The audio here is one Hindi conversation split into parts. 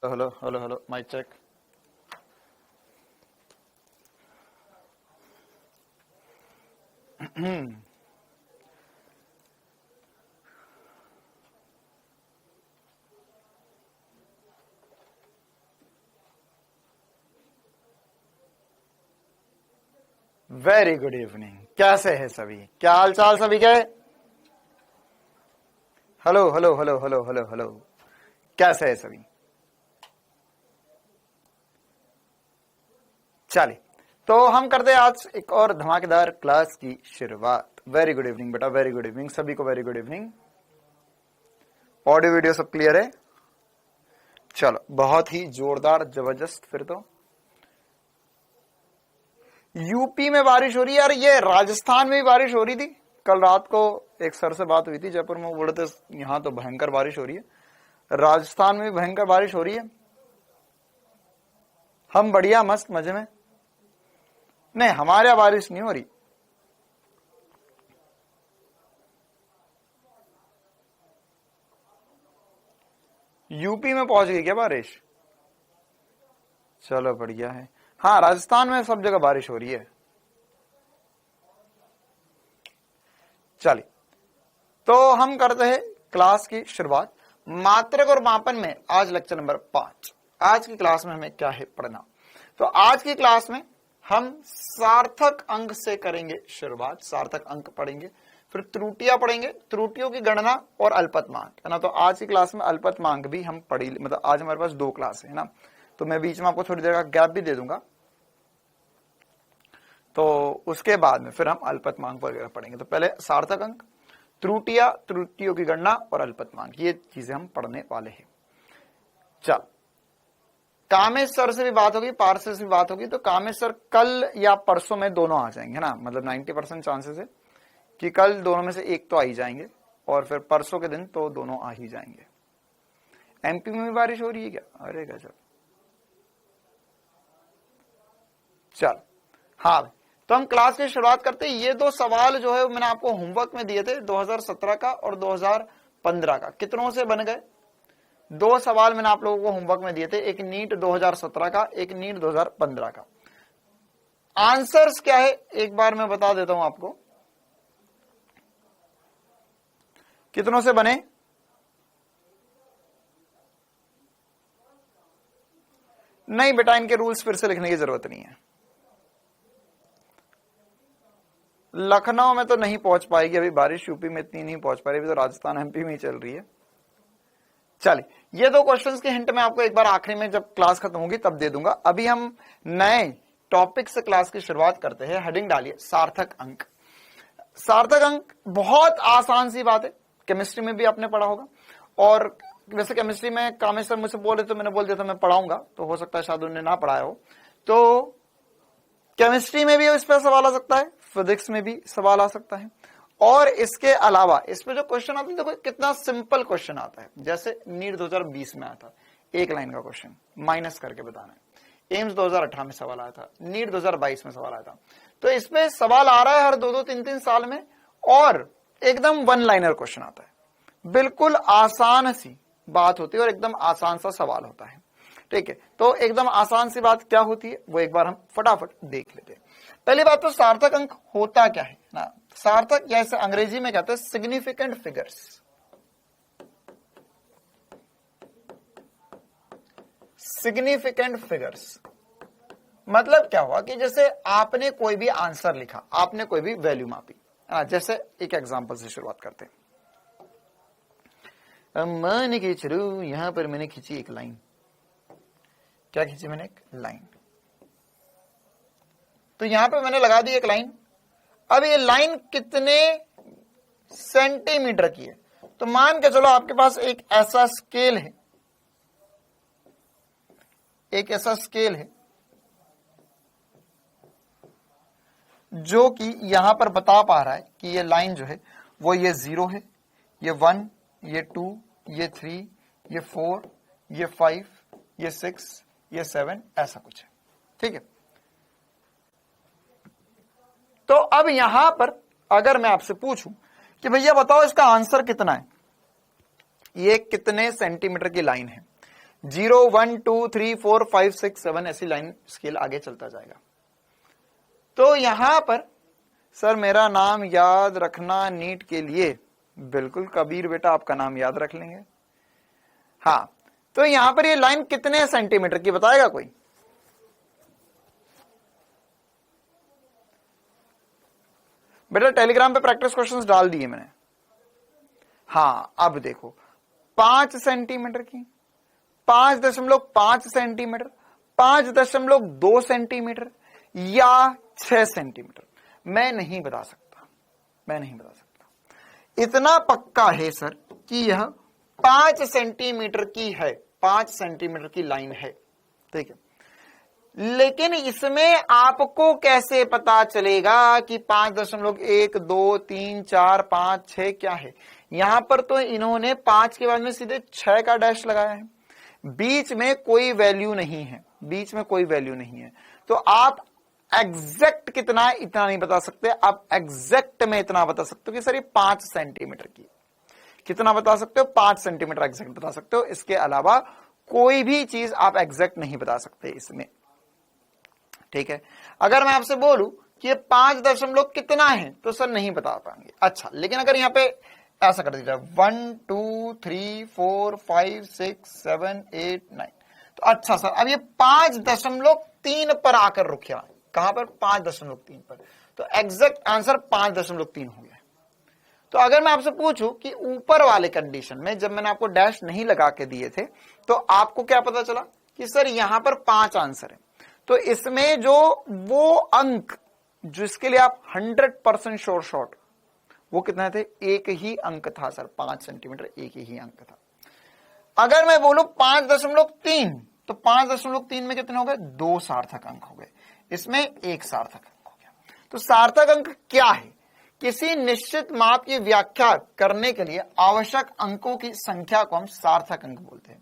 Hello hello hello mike check. Very good evening. कैसे हैं सभी? क्या हाल चाल सभी के? Hello hello hello hello hello hello. कैसे है सभी? चलिए, तो हम करते हैं आज एक और धमाकेदार क्लास की शुरुआत। वेरी गुड इवनिंग बेटा, वेरी गुड इवनिंग सभी को, very good evening. Audio video सब क्लियर है? चलो, बहुत ही जोरदार जबरदस्त। फिर तो यूपी में बारिश हो रही है यार। ये राजस्थान में भी बारिश हो रही थी। कल रात को एक सर से बात हुई थी जयपुर में, वो बोले थे यहाँ तो भयंकर बारिश हो रही है। राजस्थान में भी भयंकर बारिश हो रही है। हम बढ़िया मस्त मजे में। नहीं, हमारे यहाँ बारिश नहीं हो रही। यूपी में पहुंच गई क्या बारिश? चलो बढ़िया है। हाँ, राजस्थान में सब जगह बारिश हो रही है। चलिए, तो हम करते हैं क्लास की शुरुआत। मात्रक और मापन में आज लेक्चर नंबर 5। आज की क्लास में हमें क्या है पढ़ना? तो आज की क्लास में हम सार्थक अंक से करेंगे शुरुआत। सार्थक अंक पढ़ेंगे, फिर त्रुटियां पढ़ेंगे, त्रुटियों की गणना और अल्पतमांक, है ना। तो आज की क्लास में अल्पतमांक भी हम पढ़ी, मतलब आज हमारे पास 2 क्लास है ना, तो मैं बीच में आपको थोड़ी देर का गैप भी दे दूंगा। तो उसके बाद में फिर हम अल्पतमांक वगैरह पढ़ेंगे। तो पहले सार्थक अंक, त्रुटियां, त्रुटियों की गणना और अल्पतमांक, ये चीजें हम पढ़ने वाले हैं। चल, कामेश सर से भी बात होगी, पार्थ से भी बात होगी। तो कामेश सर कल या परसों में दोनों आ जाएंगे ना, मतलब 90% चांसेस है कि कल दोनों में से एक तो आ ही जाएंगे, और फिर परसों के दिन तो दोनों आ ही जाएंगे। एमपी में भी बारिश हो रही है क्या? अरे गजब। चल, हाँ, तो हम क्लास की शुरुआत करते हैं। ये 2 सवाल जो है मैंने आपको होमवर्क में दिए थे, 2017 का और 2015 का। कितनों से बन गए? 2 सवाल मैंने आप लोगों को होमवर्क में दिए थे, एक नीट 2017 का, एक नीट 2015 का। आंसर्स क्या है एक बार मैं बता देता हूं आपको। कितनों से बने? नहीं बेटा, इनके रूल्स फिर से लिखने की जरूरत नहीं है। लखनऊ में तो नहीं पहुंच पाएगी अभी बारिश, यूपी में इतनी नहीं पहुंच पा रही, अभी तो राजस्थान एमपी में ही चल रही है। चलिए, ये 2 क्वेश्चंस के हिंट मैं आपको एक बार आखिरी में जब क्लास खत्म होगी तब दे दूंगा। अभी हम नए टॉपिक से क्लास की शुरुआत करते हैं। हेडिंग डालिए सार्थक अंक। सार्थक अंक बहुत आसान सी बात है, केमिस्ट्री में भी आपने पढ़ा होगा। और वैसे केमिस्ट्री में कामेश सर मुझसे बोले तो मैंने बोल दिया था मैं पढ़ाऊंगा, तो हो सकता है शायद उन्होंने ना पढ़ाया हो। तो केमिस्ट्री में भी इस पर सवाल आ सकता है, फिजिक्स में भी सवाल आ सकता है। और इसके अलावा इस पे जो क्वेश्चन आता है, देखो कितना सिंपल क्वेश्चन आता है। जैसे नीट 2020 में आया था, 1 लाइन का क्वेश्चन माइनस करके बताना है। एम्स 2018 में सवाल आया था, नीट 2022 में सवाल आया था। तो इसमें सवाल आ रहा है हर 2-2, 3-3 साल में, और एकदम 1 लाइनर क्वेश्चन आता है। बिल्कुल आसान सी बात होती है और एकदम आसान सा सवाल होता है। ठीक है, तो एकदम आसान सी बात क्या होती है वो एक बार हम फटाफट देख लेते हैं। पहली बात तो सार्थक अंक होता क्या है ना। सार्थक, जैसे अंग्रेजी में कहते हैं सिग्निफिकेंट फिगर्स। सिग्निफिकेंट फिगर्स मतलब क्या हुआ कि जैसे आपने कोई भी आंसर लिखा, आपने कोई भी वैल्यू मापी। जैसे एक एग्जांपल से शुरुआत करते हैं। मान के चलो यहां पर मैंने खींची एक लाइन। क्या खींची मैंने? एक लाइन। तो यहां पे मैंने लगा दी एक लाइन। अब ये लाइन कितने सेंटीमीटर की है? तो मान के चलो आपके पास एक ऐसा स्केल है, एक ऐसा स्केल है जो कि यहां पर बता पा रहा है कि ये लाइन जो है वो ये 0 है, ये 1, ये 2, ये 3, ये 4, ये 5, ये 6, ये 7, ऐसा कुछ है। ठीक है, तो अब यहां पर अगर मैं आपसे पूछूं कि भैया बताओ इसका आंसर कितना है, ये कितने सेंटीमीटर की लाइन है, 0 1 2 3 4 5 6 7 ऐसी लाइन स्केल आगे चलता जाएगा। तो यहां पर सर मेरा नाम याद रखना नीट के लिए, बिल्कुल कबीर बेटा आपका नाम याद रख लेंगे। हाँ, तो यहां पर ये लाइन कितने सेंटीमीटर की बताएगा कोई? बेटा टेलीग्राम पे प्रैक्टिस क्वेश्चंस डाल दिए मैंने। हाँ, अब देखो 5 सेंटीमीटर की, 5.5 सेंटीमीटर, 5.2 सेंटीमीटर या 6 सेंटीमीटर, मैं नहीं बता सकता, मैं नहीं बता सकता। इतना पक्का है सर कि यह 5 सेंटीमीटर की है, 5 सेंटीमीटर की लाइन है, ठीक है। लेकिन इसमें आपको कैसे पता चलेगा कि 5.1 2 3 4 5 6 क्या है? यहां पर तो इन्होंने 5 के बाद में सीधे 6 का डैश लगाया है, बीच में कोई वैल्यू नहीं है, बीच में कोई वैल्यू नहीं है। तो आप एग्जैक्ट कितना है इतना नहीं बता सकते, आप एग्जैक्ट में इतना बता सकते हो कि सर ये 5 सेंटीमीटर की। कितना बता सकते हो? 5 सेंटीमीटर एग्जैक्ट बता सकते हो, इसके अलावा कोई भी चीज आप एग्जैक्ट नहीं बता सकते इसमें, ठीक है। अगर मैं आपसे बोलूं कि ये 5 कितना है तो सर नहीं बता पाएंगे। अच्छा, लेकिन अगर यहां पे ऐसा कर दीजिए 1 2 3 4 5 6 7 8 9, तो अच्छा सर अब ये 5.3 पर आकर रुकिया। कहां पर? 5.3 पर। तो एग्जैक्ट आंसर 5.3 हो गया। तो अगर मैं आपसे पूछूं कि ऊपर वाले कंडीशन में जब मैंने आपको डैश नहीं लगा के दिए थे तो आपको क्या पता चला कि सर यहां पर 5 आंसर है, तो इसमें जो वो अंक जिसके लिए आप 100% श्योर शॉट, वो कितना थे? एक ही अंक था सर, 5 सेंटीमीटर एक ही अंक था। अगर मैं बोलूं 5.3 तो 5.3 में कितने हो गए? 2 सार्थक अंक हो गए, इसमें 1 सार्थक अंक हो गया। तो सार्थक अंक क्या है? किसी निश्चित माप की व्याख्या करने के लिए आवश्यक अंकों की संख्या को हम सार्थक अंक बोलते हैं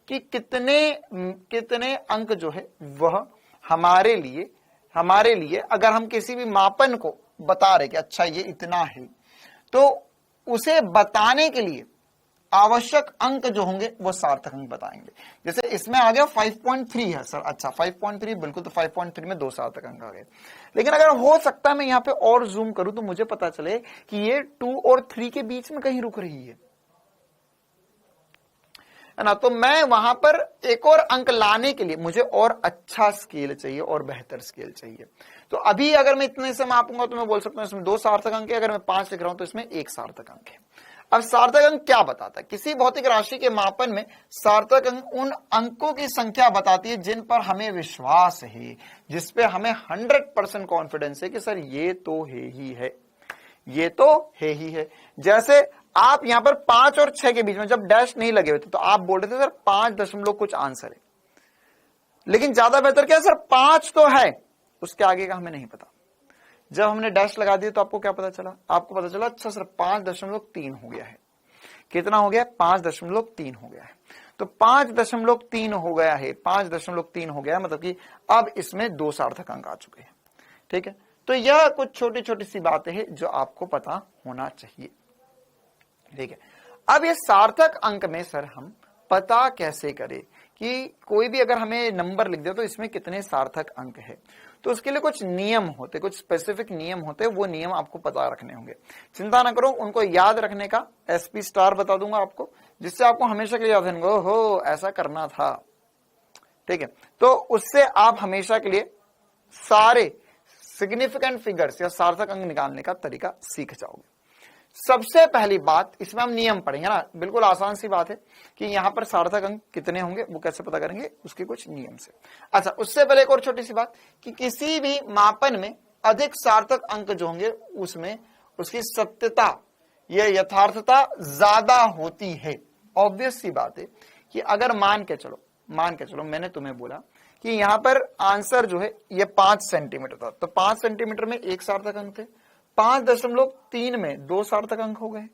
कि कितने अंक जो है वह हमारे लिए अगर हम किसी भी मापन को बता रहे कि अच्छा ये इतना है, तो उसे बताने के लिए आवश्यक अंक जो होंगे वो सार्थक अंक बताएंगे। जैसे इसमें आ गया 5.3 है सर, अच्छा 5.3 बिल्कुल, तो 5.3 में 2 सार्थक अंक आ गए। लेकिन अगर हो सकता है मैं यहां पे और जूम करूं तो मुझे पता चले कि ये 2 और 3 के बीच में कहीं रुक रही है ना, तो मैं वहां पर एक और अंक लाने के लिए मुझे और अच्छा स्केल चाहिए और बेहतर स्केल चाहिए। तो अभी अगर मैं इतने से मापूंगा तो मैं बोल सकता हूं इसमें 2 सार्थक अंक है, अगर मैं 5 लिख रहा हूं तो इसमें 1 सार्थक अंक है। अब सार्थक अंक क्या बताता है? किसी भौतिक राशि के मापन में सार्थक अंक उन अंकों की संख्या बताती है जिन पर हमें विश्वास है, जिसपे हमें 100% कॉन्फिडेंस है कि सर ये तो है ही है, ये तो है ही है। जैसे आप यहां पर 5 और 6 के बीच में जब डैश नहीं लगे हुए थे तो आप बोल रहे थे सर 5 कुछ आंसर है, लेकिन ज्यादा बेहतर क्या है? सर 5 तो है, उसके आगे का हमें नहीं पता। जब हमने डैश लगा दिया तो आपको क्या पता चला? आपको पता चला अच्छा सर 5.3 हो गया है। कितना हो गया? 5.3 हो गया है। तो 5.3 हो गया है, 5.3 हो गया मतलब कि अब इसमें 2 सार्थक अंक आ चुके हैं, ठीक है। तो यह कुछ छोटी छोटी सी बातें हैं जो आपको पता होना चाहिए, ठीक है। अब ये सार्थक अंक में सर हम पता कैसे करें कि कोई भी अगर हमें नंबर लिख दे तो इसमें कितने सार्थक अंक है? तो उसके लिए कुछ नियम होते, कुछ स्पेसिफिक नियम होते, वो नियम आपको पता रखने होंगे। चिंता ना करो, उनको याद रखने का SP स्टार बता दूंगा आपको, जिससे आपको हमेशा के लिए याद रहेगा, हो ऐसा करना था, ठीक है। तो उससे आप हमेशा के लिए सारे सिग्निफिकेंट फिगर्स या सार्थक अंक निकालने का तरीका सीख जाओगे। सबसे पहली बात, इसमें हम नियम पढ़ेंगे ना, बिल्कुल आसान सी बात है कि यहां पर सार्थक अंक कितने होंगे वो कैसे पता करेंगे, उसके कुछ नियम से। अच्छा, उससे पहले एक और छोटी सी बात कि किसी भी मापन में अधिक सार्थक अंक जो होंगे उसमें उसकी सत्यता या यथार्थता ज्यादा होती है। ऑब्वियस सी बात है कि अगर मान के चलो मैंने तुम्हें बोला कि यहां पर आंसर जो है ये 5 सेंटीमीटर था, तो 5 सेंटीमीटर में 1 सार्थक अंक थे, 5.3 में 2 सार्थक अंक हो गए।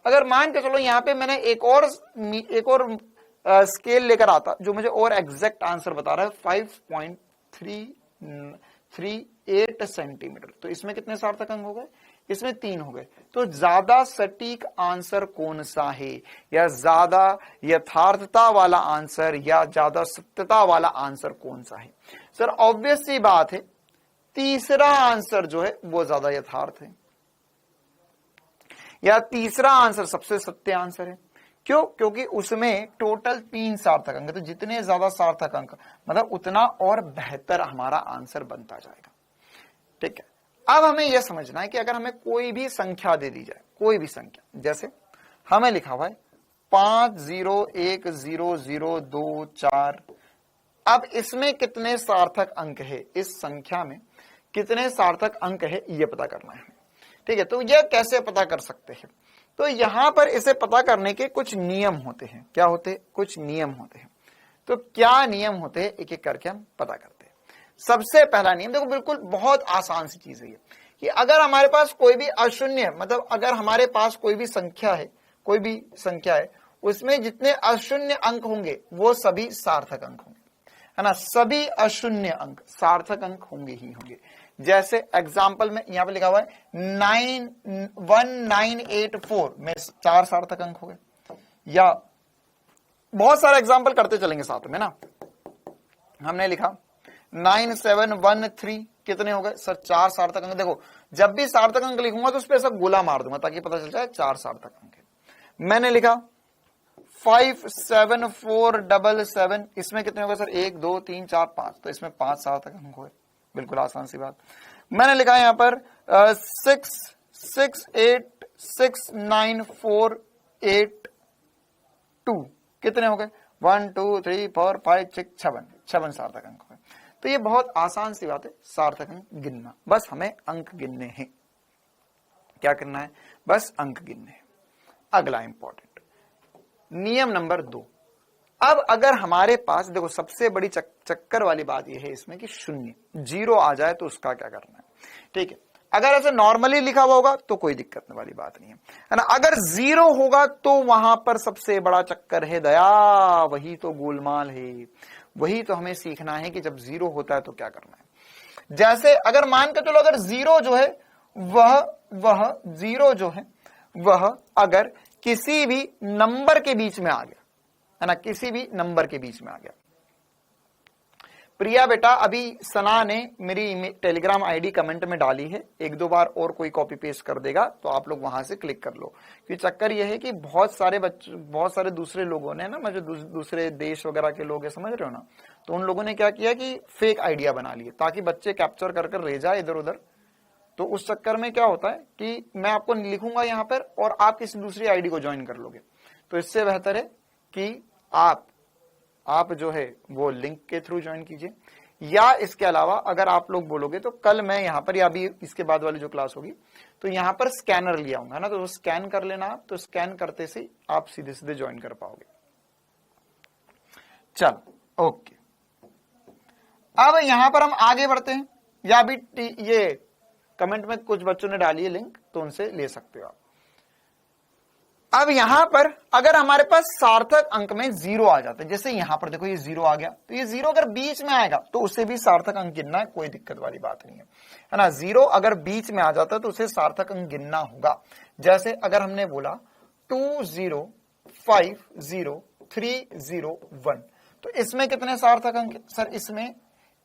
अगर मान के चलो यहां पे मैंने एक और स्केल लेकर आता जो मुझे और एग्जैक्ट आंसर बता रहा है 5.338 सेंटीमीटर, तो इसमें कितने सार्थक अंक हो गए? इसमें 3 हो गए। तो ज्यादा सटीक आंसर कौन सा है, या ज्यादा यथार्थता वाला आंसर या ज्यादा सत्यता वाला आंसर कौन सा है? सर ऑब्वियस सी बात है, तीसरा आंसर जो है वो ज्यादा यथार्थ है, या तीसरा आंसर सबसे सत्य आंसर है। क्यों? क्योंकि उसमें टोटल 3 सार्थक अंक, तो जितने ज्यादा सार्थक अंक मतलब उतना और बेहतर हमारा आंसर बनता जाएगा। ठीक है, अब हमें यह समझना है कि अगर हमें कोई भी संख्या दे दी जाए, कोई भी संख्या, जैसे हमें लिखा हुआ है 501002 अब इसमें कितने सार्थक अंक है, इस संख्या में कितने सार्थक अंक है ये पता करना है। ठीक है, तो यह कैसे पता कर सकते हैं? तो यहां पर इसे पता करने के कुछ नियम होते हैं। क्या होते हैं? कुछ नियम होते हैं। तो क्या नियम होते हैं, एक एक करके हम पता करते हैं। सबसे पहला नियम देखो, बिल्कुल बहुत आसान सी चीज है ये, कि अगर हमारे पास कोई भी अशून्य, मतलब अगर हमारे पास कोई भी संख्या है, कोई भी संख्या है, उसमें जितने अशून्य अंक होंगे वो सभी सार्थक अंक होंगे, है ना। सभी अशून्य अंक सार्थक अंक होंगे ही होंगे। जैसे एग्जाम्पल में यहां पे लिखा हुआ है 1984 में 4 सार्थक अंक हो गए, या बहुत सारे एग्जाम्पल करते चलेंगे साथ में ना। हमने लिखा 9713 कितने हो गए सर? 4 सार्थक अंक। देखो जब भी सार्थक अंक लिखूंगा तो उस पर ऐसा गोला मार दूंगा ताकि पता चल जाए 4 सार्थक अंक है। मैंने लिखा 57477, इसमें कितने हो गए सर? 1 2 3 4 5, तो इसमें 5 सार्थक अंक हुए। बिल्कुल आसान सी बात। मैंने लिखा है यहां पर 66869482, कितने हो गए? 1 2 3 4 5 6 7 सार्थक अंक हुए। तो ये बहुत आसान सी बात है, सार्थक अंक गिनना। बस हमें अंक गिनने हैं। क्या करना है? बस अंक गिनने हैं। अगला इंपॉर्टेंट नियम नंबर 2। अब अगर हमारे पास देखो सबसे बड़ी चक्कर वाली बात यह है इसमें कि शून्य, 0 आ जाए तो उसका क्या करना है? ठीक है, अगर ऐसे नॉर्मली लिखा हुआ होगा तो कोई दिक्कत वाली बात नहीं है ना। अगर 0 होगा तो वहां पर सबसे बड़ा चक्कर है दया, वही तो गोलमाल है, वही तो हमें सीखना है कि जब 0 होता है तो क्या करना है। जैसे अगर मान के चलो, अगर 0 जो है वह 0 जो है वह अगर किसी भी नंबर के बीच में आ गया, है ना, किसी भी नंबर के बीच में आ गया। प्रिया बेटा, अभी सना ने मेरी टेलीग्राम आईडी कमेंट में डाली है, 1-2 बार और कोई कॉपी पेस्ट कर देगा तो आप लोग वहां से क्लिक कर लो। क्योंकि चक्कर यह है कि बहुत सारे दूसरे लोगों ने ना, जो दूसरे देश वगैरह के लोग है, समझ रहे हो ना, तो उन लोगों ने क्या किया कि फेक आइडिया बना लिए ताकि बच्चे कैप्चर कर ले जाए इधर उधर। तो उस चक्कर में क्या होता है कि मैं आपको लिखूंगा यहाँ पर और आप किसी दूसरी आईडी को ज्वाइन कर लोगे। तो इससे बेहतर है कि आप जो है वो लिंक के थ्रू ज्वाइन कीजिए, या इसके अलावा अगर आप लोग बोलोगे तो कल मैं यहाँ पर, या अभी इसके बाद वाली जो क्लास होगी तो यहाँ पर स्कैनर लिया आऊंगा ना, तो वो स्कैन कर लेना आप, तो स्कैन करते से आप सीधे सीधे ज्वाइन कर पाओगे। चलो ओके, अब यहां पर हम आगे बढ़ते हैं, या अभी ये कमेंट में कुछ बच्चों ने डाली है लिंक, तो उनसे ले सकते हो आप। अब यहां पर अगर हमारे पास सार्थक अंक में 0 आ जाता है, जैसे यहां पर देखो ये 0 आ गया, तो ये 0 अगर बीच में आएगा तो उसे भी सार्थक अंक गिनना है, कोई दिक्कत वाली बात नहीं है ना। 0 अगर बीच में आ जाता है तो उसे सार्थक अंक गिनना होगा। जैसे अगर हमने बोला 2050301, तो इसमें कितने सार्थक अंक सर? इसमें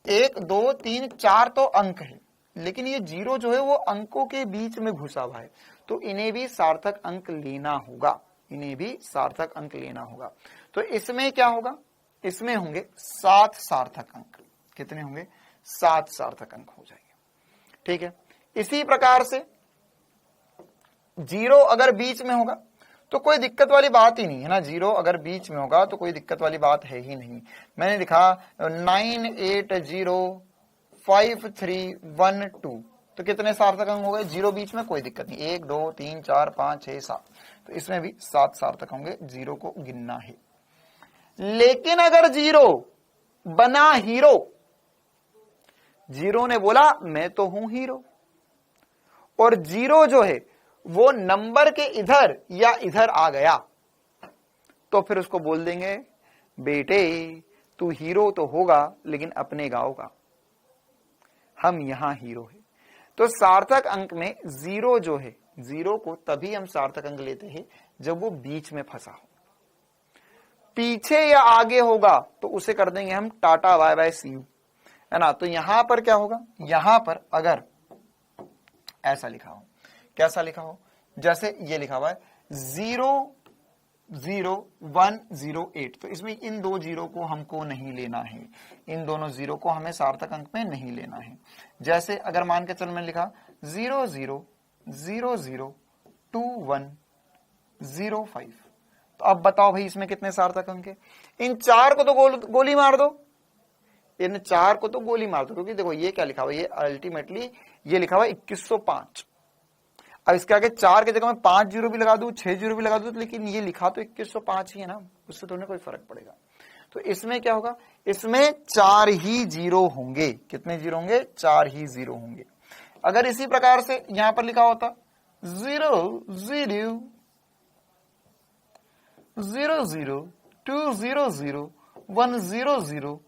1 2 3 4 तो अंक है, लेकिन ये 0 जो है वो अंकों के बीच में घुसा हुआ है, तो इन्हें भी सार्थक अंक लेना होगा, इन्हें भी सार्थक अंक लेना होगा। तो इसमें क्या होगा? इसमें होंगे 7 सार्थक अंक। कितने होंगे? 7 सार्थक अंक हो जाएंगे। ठीक है, इसी प्रकार से 0 अगर बीच में होगा तो कोई दिक्कत वाली बात ही नहीं है ना। 0 अगर बीच में होगा तो कोई दिक्कत वाली बात है ही नहीं। मैंने लिखा 9805312, तो कितने सार्थक अंक हो गए? 0 बीच में, कोई दिक्कत नहीं, 1 2 3 4 5 6 7, तो इसमें भी 7 सार्थक होंगे, 0 को गिनना है। लेकिन अगर 0 बना हीरो, 0 ने बोला मैं तो हूं हीरो, और 0 जो है वो नंबर के इधर या इधर आ गया, तो फिर उसको बोल देंगे बेटे तू हीरो तो होगा लेकिन अपने गांव का, हम यहां हीरो है। तो सार्थक अंक में जीरो जो है, जीरो को तभी हम सार्थक अंक लेते हैं जब वो बीच में फंसा हो। पीछे या आगे होगा तो उसे कर देंगे हम tata bye bye see you, है ना। तो यहां पर क्या होगा, यहां पर अगर ऐसा लिखा हो, कैसा लिखा हो, जैसे ये लिखा हुआ है 00108, तो इसमें इन दो जीरो को हमको नहीं लेना है, इन दोनों जीरो को हमें सार्थक अंक में नहीं लेना है। जैसे अगर मान के चल मैंने लिखा 00002105, तो अब बताओ भाई इसमें कितने सार्थक अंक है। इन चार को तो गोली मार दो, इन चार को तो गोली मार दो, क्योंकि देखो ये क्या लिखा हुआ है, ये अल्टीमेटली ये लिखा हुआ है 2105। अब इसके आगे चार की जगह मैं 5 जीरो भी लगा दूं, 6 जीरो भी लगा दूं, लेकिन ये लिखा तो 2105 ही है ना, उससे थोड़ा कोई फर्क पड़ेगा। तो इसमें क्या होगा, इसमें 4 ही जीरो होंगे। कितने जीरो होंगे, 4 ही जीरो होंगे। अगर इसी प्रकार से यहां पर लिखा होता 000200100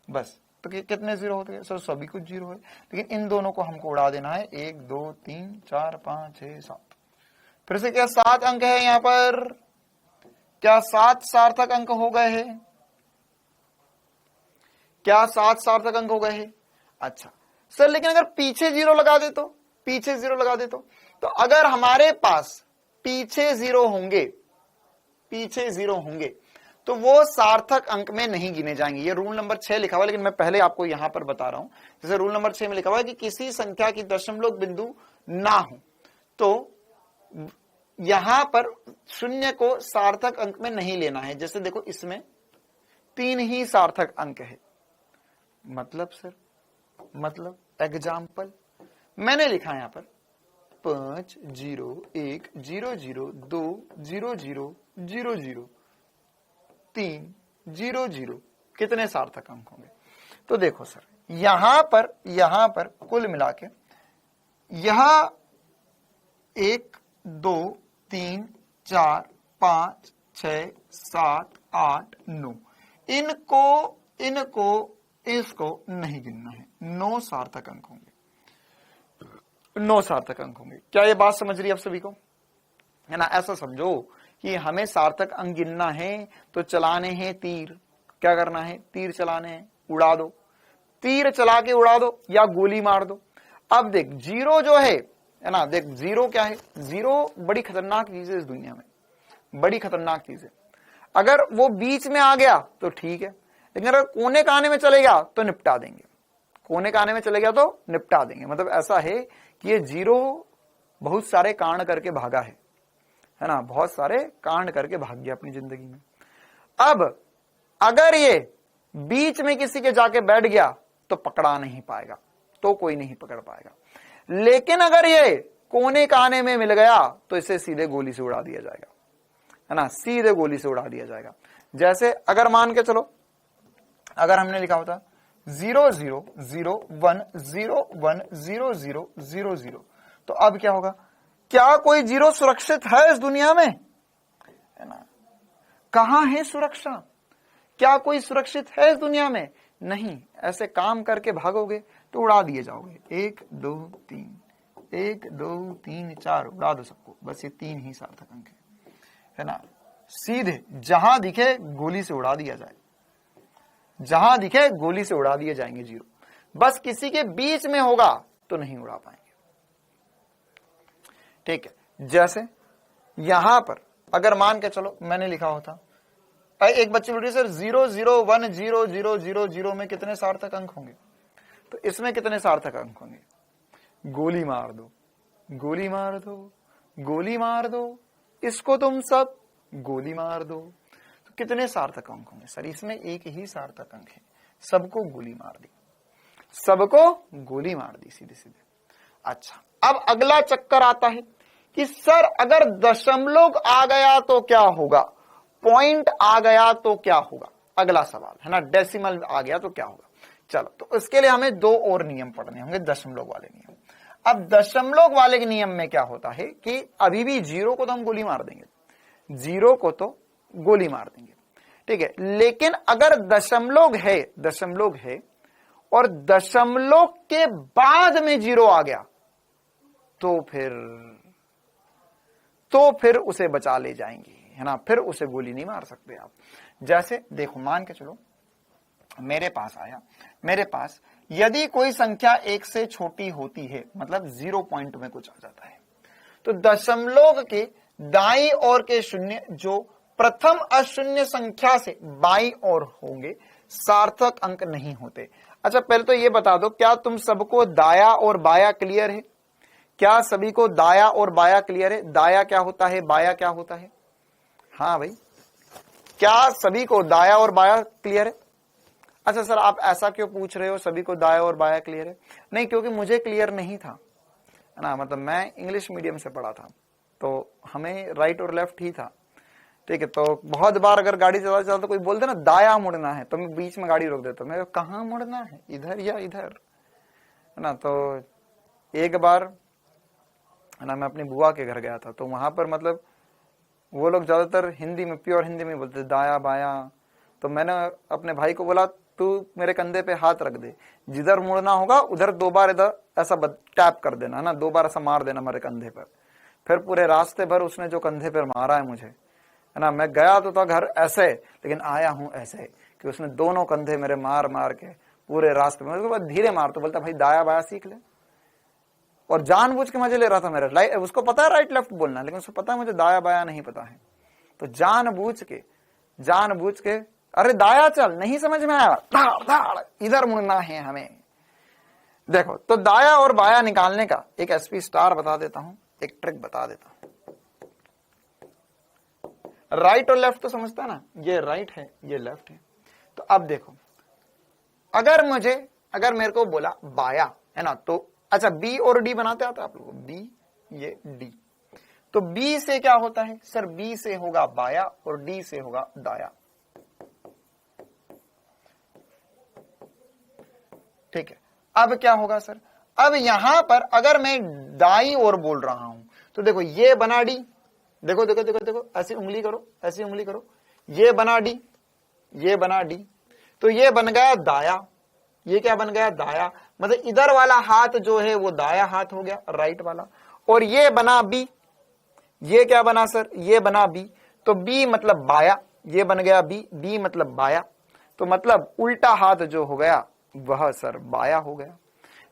बस, तो कितने जीरो होते हैं सर, सभी कुछ जीरो है, लेकिन इन दोनों को हमको उड़ा देना है, 1 2 3 4 5 6 7। फिर से क्या 7 अंक है यहां पर, क्या 7 सार्थक अंक हो गए हैं, क्या 7 सार्थक अंक हो गए हैं। अच्छा सर, लेकिन अगर पीछे जीरो लगा दे तो, पीछे जीरो लगा दे तो अगर हमारे पास पीछे जीरो होंगे, पीछे जीरो होंगे तो वो सार्थक अंक में नहीं गिने जाएंगे। ये रूल नंबर 6 लिखा हुआ है, लेकिन मैं पहले आपको यहां पर बता रहा हूं। जैसे रूल नंबर 6 में लिखा हुआ है कि किसी संख्या की दशमलव बिंदु ना हो, तो यहां पर शून्य को सार्थक अंक में नहीं लेना है। जैसे देखो इसमें 3 ही सार्थक अंक है, मतलब सर, मतलब एग्जाम्पल मैंने लिखा है यहां पर 5 0 1 0 0 2 0 0 0 0 3 0 0, कितने सार्थक अंक होंगे। तो देखो सर, यहां पर कुल मिला के यह 1 2 3 4 5 6 7 8 9, इसको नहीं गिनना है। 9 सार्थक अंक होंगे, 9 सार्थक अंक होंगे। क्या ये बात समझ रही है आप सभी को, है ना। ऐसा समझो कि हमें सार्थक अंक गिनना है तो चलाने हैं तीर। क्या करना है, तीर चलाने हैं, उड़ा दो, तीर चला के उड़ा दो या गोली मार दो। अब देख जीरो जो है ना, देख जीरो क्या है, जीरो बड़ी खतरनाक चीज है इस दुनिया में, बड़ी खतरनाक चीज है। अगर वो बीच में आ गया तो ठीक है, लेकिन अगर कोने काने में चले गया तो निपटा देंगे, कोने काने में चले गया तो निपटा देंगे। मतलब ऐसा है कि ये जीरो बहुत सारे कांड करके भागा है ना, बहुत सारे कांड करके भाग गया अपनी जिंदगी में। अब अगर ये बीच में किसी के जाके बैठ गया तो पकड़ा नहीं पाएगा, तो कोई नहीं पकड़ पाएगा। लेकिन अगर ये कोने काने में मिल गया तो इसे सीधे गोली से उड़ा दिया जाएगा, है ना, सीधे गोली से उड़ा दिया जाएगा। जैसे अगर मान के चलो, अगर हमने लिखा होता 0 0 0 1 0 1 0 0 0 0, तो अब क्या होगा, क्या कोई जीरो सुरक्षित है इस दुनिया में, है ना। कहां है सुरक्षा, क्या कोई सुरक्षित है इस दुनिया में, नहीं। ऐसे काम करके भागोगे तो उड़ा दिए जाओगे। 1 2 3 1 2 3 4 उड़ा दो सबको, बस ये 3 ही सार्थक अंक है ना। सीधे जहां दिखे गोली से उड़ा दिया जाए, जहां दिखे गोली से उड़ा दिए जाएंगे जीरो। बस किसी के बीच में होगा तो नहीं उड़ा पाएंगे, ठीक है। जैसे यहां पर अगर मान के चलो मैंने लिखा होता, एक बच्चे बोल रही सर 0 0 1 0 0 0 0 में कितने सार्थक अंक होंगे, तो इसमें कितने सार्थक अंक होंगे, गोली मार दो, गोली मार दो, गोली मार दो, इसको तुम सब गोली मार दो, तो कितने सार्थक अंक होंगे सर, इसमें एक ही सार्थक अंक है, सबको गोली मार दी, सबको गोली मार दी सीधे सीधे। अच्छा, अब अगला चक्कर आता है कि सर अगर दशमलव आ गया तो क्या होगा, पॉइंट आ गया तो क्या होगा, अगला सवाल है ना, डेसिमल आ गया तो क्या होगा। चलो, तो इसके लिए हमें 2 और नियम पढ़ने होंगे, दशमलव वाले नियम। अब दशमलव वाले के नियम में क्या होता है कि अभी भी जीरो को तो हम गोली मार देंगे, जीरो को तो गोली मार देंगे, ठीक है। लेकिन अगर दशमलव है और दशमलव के बाद में 0 आ गया तो फिर उसे बचा ले जाएंगे, है ना, फिर उसे गोली नहीं मार सकते आप। जैसे देखो, मान के चलो मेरे पास आया, मेरे पास यदि कोई संख्या 1 से छोटी होती है, मतलब 0 पॉइंट में कुछ आ जाता है, तो दशमलव के दाईं ओर के शून्य जो प्रथम अशून्य संख्या से बाईं ओर होंगे सार्थक अंक नहीं होते। अच्छा, पहले तो ये बता दो, क्या तुम सबको दाया और बाया क्लियर है? क्या सभी को दाया और बाया क्लियर है? दाया क्या होता है, बाया क्या होता है? हाँ भाई, क्या सभी को दाया और बाया क्लियर है? अच्छा सर, आप ऐसा क्यों पूछ रहे हो, सभी को दाया और बाया क्लियर है? नहीं, क्योंकि मुझे क्लियर नहीं था, है ना, मतलब मैं इंग्लिश मीडियम से पढ़ा था, तो हमें राइट और लेफ्ट ही था, ठीक है। तो बहुत बार अगर गाड़ी चलाते चलाते कोई बोलते ना दाया मुड़ना है, तो मैं बीच में गाड़ी रोक देता हूँ, मैं कहाँ मुड़ना है, इधर या इधर, है ना। तो एक बार, है ना, मैं अपनी बुआ के घर गया था, तो वहां पर मतलब वो लोग ज्यादातर हिंदी में, प्योर हिंदी में बोलते दाया बाया। तो मैंने अपने भाई को बोला, तू मेरे कंधे पे हाथ रख दे, जिधर मुड़ना होगा उधर 2 बार इधर ऐसा टैप कर देना, है ना, 2 बार ऐसा मार देना मेरे कंधे पर। फिर पूरे रास्ते भर उसने जो कंधे पर मारा है मुझे, है ना, मैं गया तो था घर ऐसे, लेकिन आया हूं ऐसे कि उसने दोनों कंधे मेरे मार मार के पूरे रास्ते में। उसके बाद धीरे मार, तो बोलता भाई दाया बाया सीख ले, और जानबूझ के मजे ले रहा था मेरे। उसको पता है राइट लेफ्ट बोलना, लेकिन उसको पता है मुझे दाया बाया नहीं पता है, तो जानबूझ के अरे दाया चल, नहीं समझ में आया, धाड़ धाड़ इधर मुड़ना है हमें। देखो, तो दाया और बाया निकालने का एक एसपी स्टार बता देता हूं, एक ट्रिक बता देता हूं। राइट और लेफ्ट तो समझता है ना, ये राइट है ये लेफ्ट है। तो अब देखो, अगर मेरे को बोला बाया, है ना, तो अच्छा बी और डी बनाते आते आप लोगों को, बी ये डी, तो बी से क्या होता है सर, बी से होगा बाया और डी से होगा दाया, ठीक है। अब क्या होगा सर, अब यहां पर अगर मैं दाई ओर बोल रहा हूं, तो देखो ये बना डी, देखो देखो देखो देखो, ऐसी उंगली करो, ऐसी उंगली करो, ये बना डी, ये बना डी, तो ये बन गया दाया, ये क्या बन गया दाया, मतलब इधर वाला हाथ जो है वो दाया हाथ हो गया, राइट वाला। और ये बना बी, ये क्या बना सर, ये बना बी, तो बी मतलब बाया, ये बन गया बी, बी मतलब बाया, तो मतलब उल्टा हाथ जो हो गया वह सर बाया हो गया,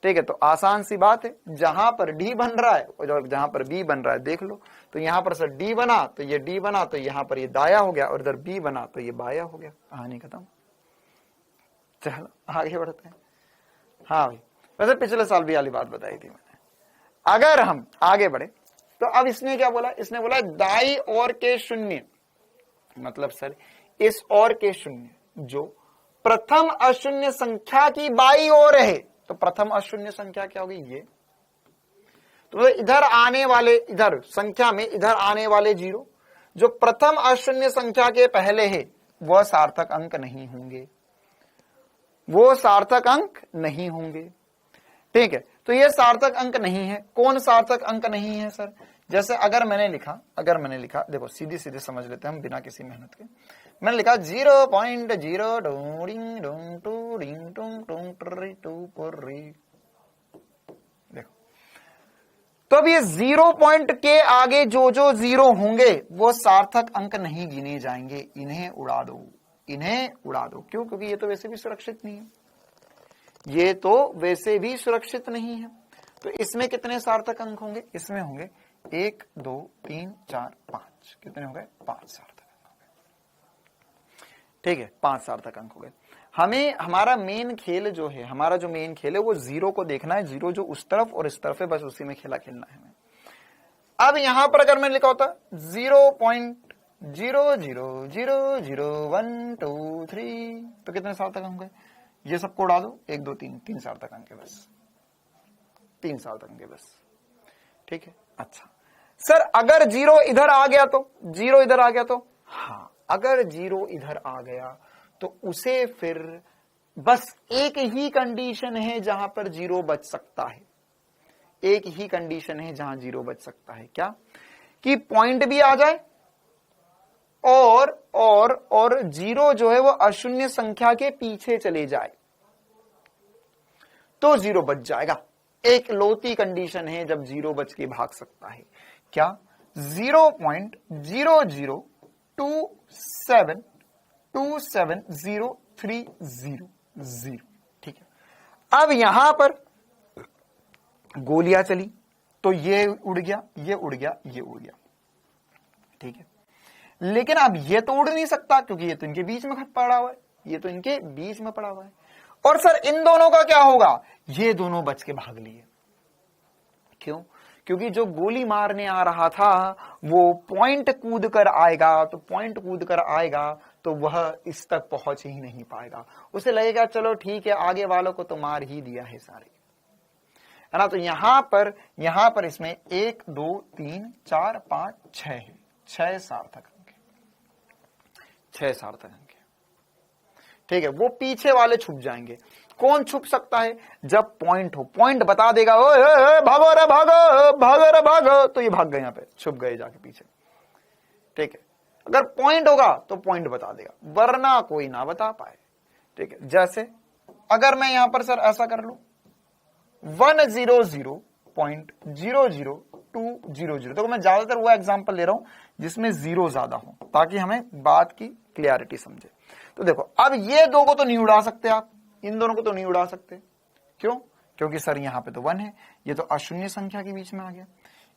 ठीक है। तो आसान सी बात है, जहां पर डी बन रहा है और जहां पर बी बन रहा है देख लो, तो यहां पर सर डी बना तो ये डी बना, तो यहां पर ये दाया हो गया, और इधर बी बना तो ये बाया हो गया, कहानी खत्म। चलो आगे बढ़ते हैं। हाँ भाई, वैसे पिछले साल भी वाली बात बताई थी मैंने। अगर हम आगे बढ़े, तो अब इसने क्या बोला, इसने बोला दाई ओर के शून्य, मतलब सर इस ओर के शून्य जो प्रथम अशून्य संख्या की बाई ओर है, तो प्रथम अशून्य संख्या क्या होगी ये, तो इधर आने वाले, इधर संख्या में इधर आने वाले 0 जो प्रथम अशून्य संख्या के पहले है वह सार्थक अंक नहीं होंगे, वो सार्थक अंक नहीं होंगे, ठीक है। तो ये सार्थक अंक नहीं है। कौन सार्थक अंक नहीं है सर, जैसे अगर मैंने लिखा देखो सीधी सीधी समझ लेते हैं हम बिना किसी मेहनत के, मैंने लिखा 0.0 देखो, तो अब ये 0 पॉइंट के आगे जो जो 0 होंगे वो सार्थक अंक नहीं गिने जाएंगे, इन्हें उड़ा दो, इन्हें उड़ा दो। क्यों, क्योंकि ये तो वैसे भी सुरक्षित नहीं है, ये तो वैसे भी सुरक्षित नहीं है। तो इसमें कितने सार्थक अंक होंगे, इसमें होंगे 1 2 3 4 5, कितने हो गए 5 सार्थक अंक हो गए, ठीक है, 5 सार्थक अंक हो गए। हमें हमारा मेन खेल जो है, हमारा जो मेन खेल है वो 0 को देखना है, 0 जो उस तरफ और इस तरफ है, बस उसी में खेलना है हमें। अब यहां पर अगर मैंने लिखा होता 0.0000123, तो कितने सार्थक अंक होंगे, ये सबको उड़ा दो, 1 2 3 सार्थक अंक है बस, 3 सार्थक अंक है बस, ठीक है। अच्छा सर अगर 0 इधर आ गया तो, 0 इधर आ गया तो, हाँ अगर 0 इधर आ गया तो उसे फिर बस एक ही कंडीशन है जहां पर 0 बच सकता है, एक ही कंडीशन है जहां 0 बच सकता है, क्या कि पॉइंट भी आ जाए और 0 जो है वो अशून्य संख्या के पीछे चले जाए, तो 0 बच जाएगा। एक लौती कंडीशन है जब 0 बच के भाग सकता है, क्या? 0.0027270300। ठीक है, अब यहां पर गोलियां चली तो ये उड़ गया, ये उड़ गया, ये उड़ गया। ठीक है, लेकिन अब ये तो उड़ नहीं सकता क्योंकि ये तो इनके बीच में पड़ा हुआ है, ये तो इनके बीच में पड़ा हुआ है। और सर इन दोनों का क्या होगा? ये दोनों बच के भाग लिए। क्यों? क्योंकि जो गोली मारने आ रहा था वो पॉइंट कूद कर आएगा, तो पॉइंट कूद कर आएगा तो वह इस तक पहुंच ही नहीं पाएगा। उसे लगेगा चलो ठीक है, आगे वालों को तो मार ही दिया है सारे, है ना। तो यहां पर इसमें 1 2 3 4 5 6 है, 6 सार्थक अंक, 6 सार्थक अंक। ठीक है, वो पीछे वाले छुप जाएंगे। कौन छुप सकता है? जब पॉइंट हो, पॉइंट बता देगा ओए भागो रे भागो, भागो रे भागो, तो ये भाग गए, यहां पे छुप गए जाके पीछे। ठीक है, अगर पॉइंट होगा तो पॉइंट बता देगा, वरना कोई ना बता पाए। ठीक है, जैसे अगर मैं यहां पर सर ऐसा कर लू 100.00200, तो मैं ज्यादातर वो एग्जांपल ले रहा हूं जिसमें 0 ज्यादा हो ताकि हमें बात की क्लियरिटी समझे। तो देखो, अब ये दो को तो नहीं उड़ा सकते आप, इन दोनों को तो नहीं उड़ा सकते। क्यों? क्योंकि सर यहां पे तो 1 है, ये तो अशून्य संख्या के बीच में आ गया।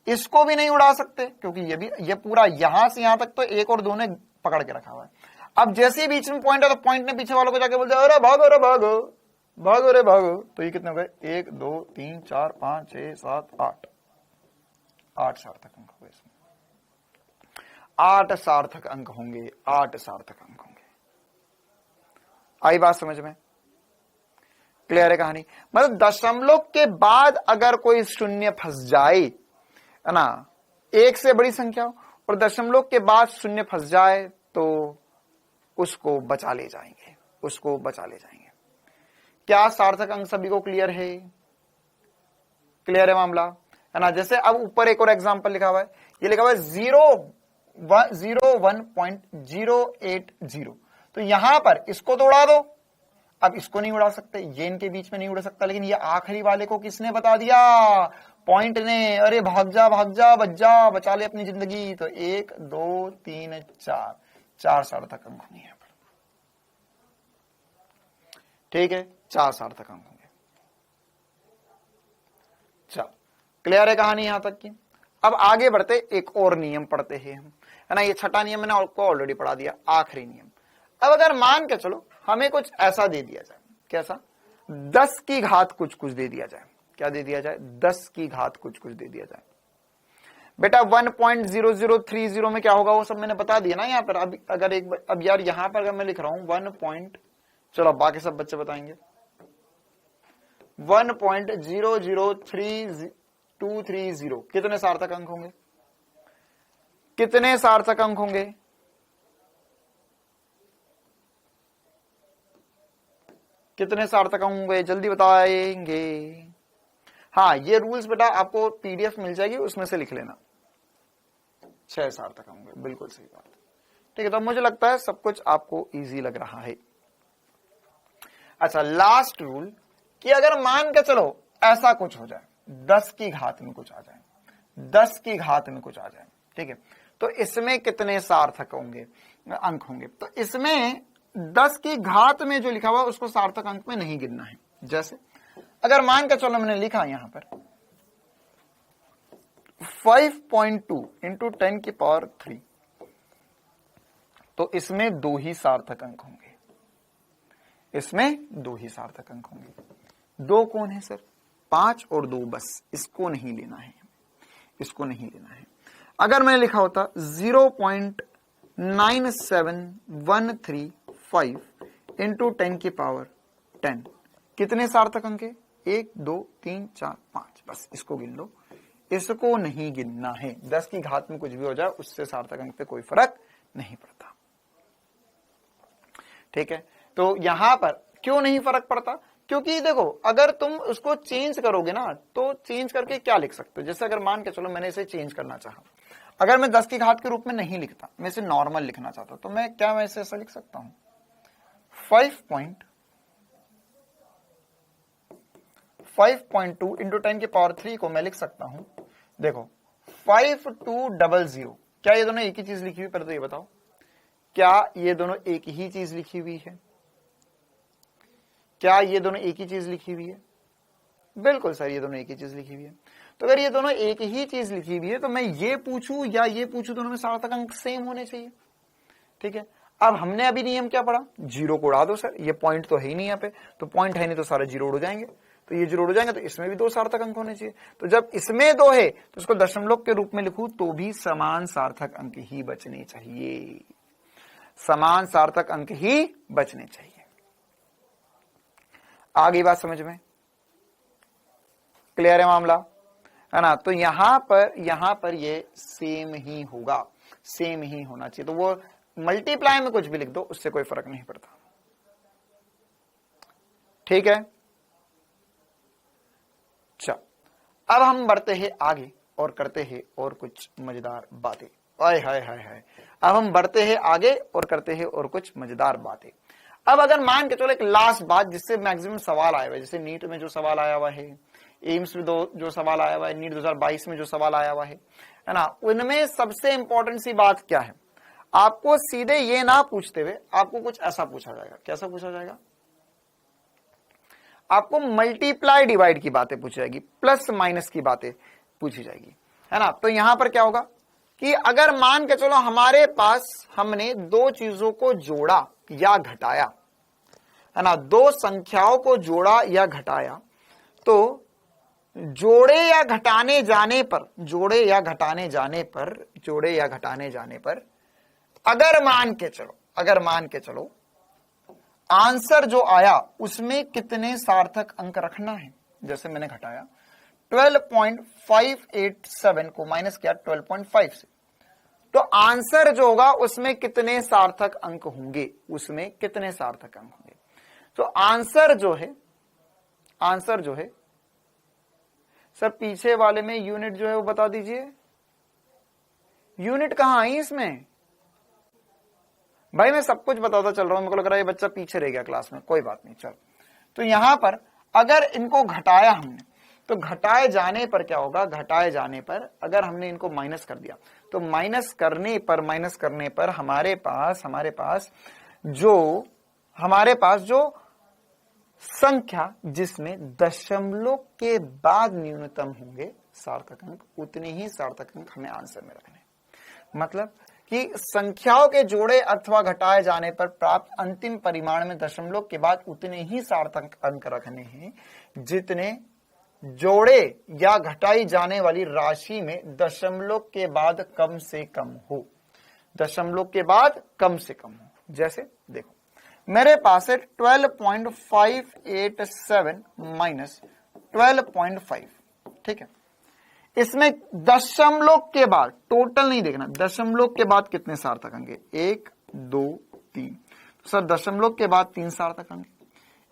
इसको भी नहीं उड़ा सकते क्योंकि ये पूरा यहां से यहां तक तो 1 और 2 ने पकड़ के रखा हुआ है। अब जैसे ही बीच में पॉइंट है तो पॉइंट ने पीछे वालों को जाके बोल दिया अरे भागो रे भागो, भागो रे भागो। तो ये कितने हो गए? 1 2 3 4 5 6 7 8, 8 सार्थक अंक हो गए इसमें। 8 सार्थक अंक होंगे, 8 सार्थक अंक होंगे। आई बात समझ में? क्लियर है कहानी? मतलब दशमलव के बाद अगर कोई शून्य फंस जाए, है ना, 1 से बड़ी संख्या हो और दशमलव के बाद शून्य फंस जाए तो उसको बचा ले जाएंगे, उसको बचा ले जाएंगे। क्या सार्थक अंक सभी को क्लियर है? क्लियर है मामला, है ना। जैसे अब ऊपर एक और एग्जांपल लिखा हुआ है, ये लिखा हुआ है 01.080। तो यहां पर इसको तो उड़ा दो, अब इसको नहीं उड़ा सकते, ये इनके बीच में नहीं उड़ सकता, लेकिन ये आखिरी वाले को किसने बता दिया? पॉइंट ने। अरे भाग जा भाग जा, बच जा, बचा ले अपनी जिंदगी। तो 1 2 3 4, 4 सार्थक अंक होंगे यहां पर। ठीक है, 4 सार्थक अंक होंगे। चलो, क्लियर है कहानी यहां तक की? अब आगे बढ़ते, एक और नियम पढ़ते हैं हम, है ना। ये छठा नियम मैंने आपको ऑलरेडी पढ़ा दिया, आखिरी नियम। अब अगर मान के चलो हमें कुछ ऐसा दे दिया जाए, कैसा? 10 की घात कुछ कुछ दे दिया जाए। क्या दे दिया जाए? 10 की घात कुछ कुछ दे दिया जाए। बेटा 1.0030 में क्या होगा वो सब मैंने बता दिया ना यहाँ पर। अब यार यहाँ पर अगर मैं लिख रहा हूं 1. चलो बाकी सब बच्चे बताएंगे। 1.003230 कितने सार्थक अंक होंगे? कितने सार्थक अंक होंगे? कितने सार्थक अंक होंगे? जल्दी बताएंगे। हाँ, ये रूल्स बेटा आपको पीडीएफ मिल जाएगी, उसमें से लिख लेना। 6 सार्थक होंगे, बिल्कुल सही बात। ठीक है, तो मुझे लगता है सब कुछ आपको इजी लग रहा है। अच्छा, लास्ट रूल कि अगर मान के चलो ऐसा कुछ हो जाए, 10 की घात में कुछ आ जाए, 10 की घात में कुछ आ जाए, ठीक है, तो इसमें कितने सार्थक होंगे, अंक होंगे? तो इसमें 10 की घात में जो लिखा हुआ उसको सार्थक अंक में नहीं गिनना है। जैसे अगर मान के चलो मैंने लिखा यहां पर 5.2 इंटू 10 की पावर 3, तो इसमें 2 ही सार्थक अंक होंगे, इसमें 2 ही सार्थक अंक होंगे। 2 कौन है सर? 5 और 2 बस, इसको नहीं लेना है, इसको नहीं लेना है। अगर मैंने लिखा होता 0.97135 इंटू 10 की पावर 10, कितने सार्थक अंक है? 1 2 3 4 5, बस इसको गिन लो, इसको नहीं गिनना है। 10 की घात में कुछ भी हो जाए उससे सार्थक अंक पे कोई फर्क नहीं पड़ता। ठीक है, तो यहां पर क्यों नहीं फर्क पड़ता? क्योंकि देखो अगर तुम उसको चेंज करोगे ना, तो चेंज करके क्या लिख सकते हो? जैसे अगर मान के चलो मैंने इसे चेंज करना चाहा, अगर मैं 10 की घात के रूप में नहीं लिखता, मैं इसे नॉर्मल लिखना चाहता, तो मैं इसे ऐसा लिख सकता हूं 5.5 5.2 इंटू 10 की पावर 3 को मैं लिख सकता हूं, देखो 5200। क्या ये दोनों एक ही चीज लिखी हुई? पहले तो ये बताओ, क्या ये दोनों एक ही चीज लिखी हुई है? क्या ये दोनों एक ही चीज लिखी हुई है? बिल्कुल सर, ये दोनों एक ही चीज लिखी हुई है। तो अगर ये दोनों एक ही चीज लिखी हुई है तो मैं ये पूछूं या ये पूछूं, दोनों में सार्थक अंक सेम होने चाहिए। ठीक है, अब हमने अभी नियम क्या पढ़ा? जीरो को उड़ा दो सर, ये पॉइंट तो है ही नहीं यहाँ पे, तो पॉइंट है नहीं तो सारे जीरो उड़ जाएंगे, तो ये जीरो उड़ जाएंगे, तो इसमें भी दो सार्थक अंक होने चाहिए। तो जब इसमें दो है तो इसको दशमलव के रूप में लिखूं तो भी समान सार्थक अंक ही बचने चाहिए, समान सार्थक अंक ही बचने चाहिए। आगे बात समझ में क्लियर है मामला, है ना? तो यहां पर ये सेम ही होगा, सेम ही होना चाहिए। तो वो मल्टीप्लाई में कुछ भी लिख दो, उससे कोई फर्क नहीं पड़ता। ठीक है, चल अब हम बढ़ते हैं आगे और करते हैं और कुछ मजेदार बातें। हाय हाय हाय हाय, अब हम बढ़ते हैं आगे और करते हैं और कुछ मजेदार बातें। अब अगर मान के चलो एक लास्ट बात जिससे मैक्सिमम सवाल आया हुआ है, जैसे नीट में जो सवाल आया हुआ है, एम्स में जो सवाल आया हुआ है, नीट 2022 में जो सवाल आया हुआ है ना, उनमें सबसे इंपॉर्टेंट सी बात क्या है? आपको सीधे ये ना पूछते हुए आपको कुछ ऐसा पूछा जाएगा। कैसा पूछा जाएगा? आपको मल्टीप्लाई डिवाइड की बातें पूछी जाएगी, प्लस माइनस की बातें पूछी जाएगी, है ना? तो यहां पर क्या होगा कि अगर मान के चलो हमारे पास हमने दो चीजों को जोड़ा या घटाया, है ना, दो संख्याओं को जोड़ा या घटाया, तो जोड़े या घटाने जाने पर अगर मान के चलो आंसर जो आया उसमें कितने सार्थक अंक रखना है। जैसे मैंने घटाया 12.587 को माइनस किया 12.5 से, तो आंसर जो होगा उसमें कितने सार्थक अंक होंगे, उसमें कितने सार्थक अंक होंगे। तो आंसर जो है सर, पीछे वाले में यूनिट जो है वो बता दीजिए, यूनिट कहां आई इसमें? भाई मैं सब कुछ बताता चल रहा हूं, मेरे को लग रहा है ये बच्चा पीछे रह गया क्लास में, कोई बात नहीं, चल। तो यहां पर अगर इनको घटाया हमने, तो घटाए जाने पर क्या होगा? घटाए जाने पर अगर हमने इनको माइनस कर दिया, तो माइनस करने पर हमारे पास जो संख्या जिसमें दशमलव के बाद न्यूनतम होंगे सार्थक अंक, उतने ही सार्थक अंक हमें आंसर में रखने। मतलब कि संख्याओं के जोड़े अथवा घटाए जाने पर प्राप्त अंतिम परिमाण में दशमलव के बाद उतने ही सार्थक अंक रखने हैं जितने जोड़े या घटाई जाने वाली राशि में दशमलव के बाद कम से कम हो, दशमलव के बाद कम से कम हो। जैसे देखो मेरे पास है 12.587 माइनस 12.5, ठीक है। इसमें दशमलव के बाद, टोटल नहीं देखना, दशमलव के बाद कितने सार्थक अंक? 1 2 3, सर दशमलव के बाद 3 सार्थक अंक,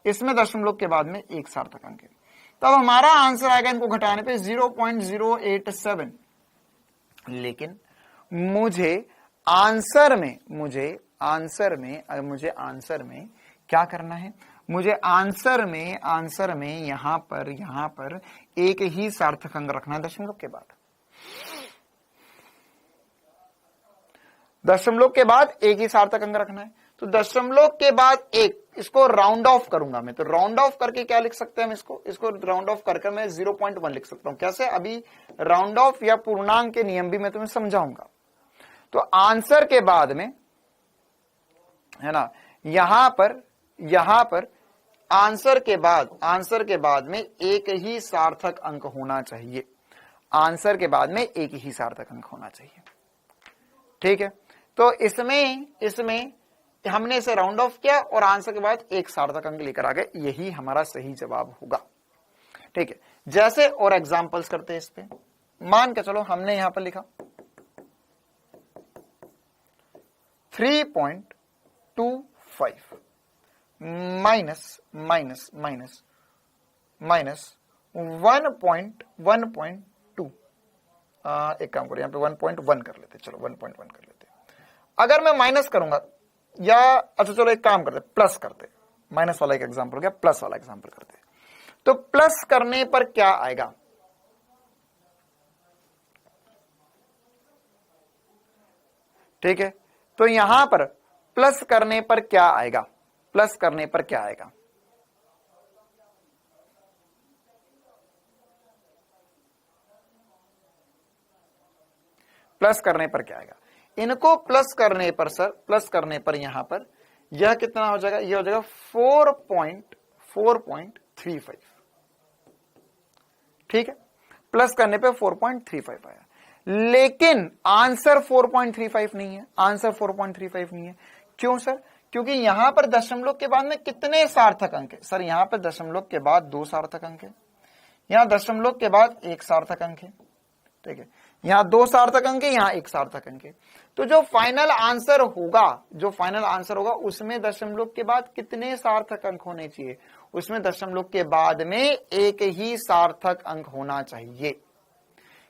इसमें दशमलव के बाद में 1 सार्थक अंक है। तब हमारा आंसर आएगा इनको घटाने पे 0.087। लेकिन मुझे आंसर में क्या करना है? मुझे आंसर में यहां पर एक ही सार्थक अंक रखना है दशमलव के बाद। दशमलव के बाद एक ही सार्थक अंक रखना है, तो दशमलव के बाद एक, इसको राउंड ऑफ करूंगा मैं, तो राउंड ऑफ करके क्या लिख सकते हैं हम? इसको राउंड ऑफ करके मैं 0.1 लिख सकता हूं। कैसे? अभी राउंड ऑफ या पूर्णांक के नियम भी मैं तुम्हें समझाऊंगा। तो आंसर के बाद में, है ना, यहां पर आंसर के बाद में एक ही सार्थक अंक होना चाहिए, आंसर के बाद में एक ही सार्थक अंक होना चाहिए, ठीक है। तो इसमें हमने इसे राउंड ऑफ किया और आंसर के बाद एक सार्थक अंक लेकर आ गए, यही हमारा सही जवाब होगा, ठीक है। जैसे और एग्जांपल्स करते हैं इस पे। मान के चलो हमने यहां पर लिखा 3.25 माइनस 1.2। एक काम करो, यहां पे 1.1 कर लेते, चलो 1.1 कर लेते। अगर मैं माइनस करूंगा या अच्छा चलो एक काम करते, प्लस करते, माइनस वाला एक एग्जांपल हो गया, प्लस वाला एग्जांपल करते। तो प्लस करने पर क्या आएगा? ठीक है, तो यहां पर प्लस करने पर क्या आएगा? प्लस करने पर क्या आएगा? प्लस करने पर क्या आएगा? इनको प्लस करने पर सर, प्लस करने पर यहां पर यह कितना हो जाएगा? यह हो जाएगा 4.35। ठीक है, प्लस करने पे 4.35 आया, लेकिन आंसर 4.35 नहीं है। आंसर 4.35 नहीं है। क्यों सर? क्योंकि यहां पर दशमलव के बाद में कितने सार्थक अंक है? सर यहां पर दशमलव के बाद 2 सार्थक अंक है, यहां दशमलव के बाद 1 सार्थक अंक है। ठीक है, यहां 2 सार्थक अंक है, यहां 1 सार्थक अंक है। तो जो फाइनल आंसर होगा, जो फाइनल आंसर होगा उसमें दशमलव के बाद कितने सार्थक अंक होने चाहिए? उसमें दशमलव के बाद में 1 ही सार्थक अंक होना चाहिए।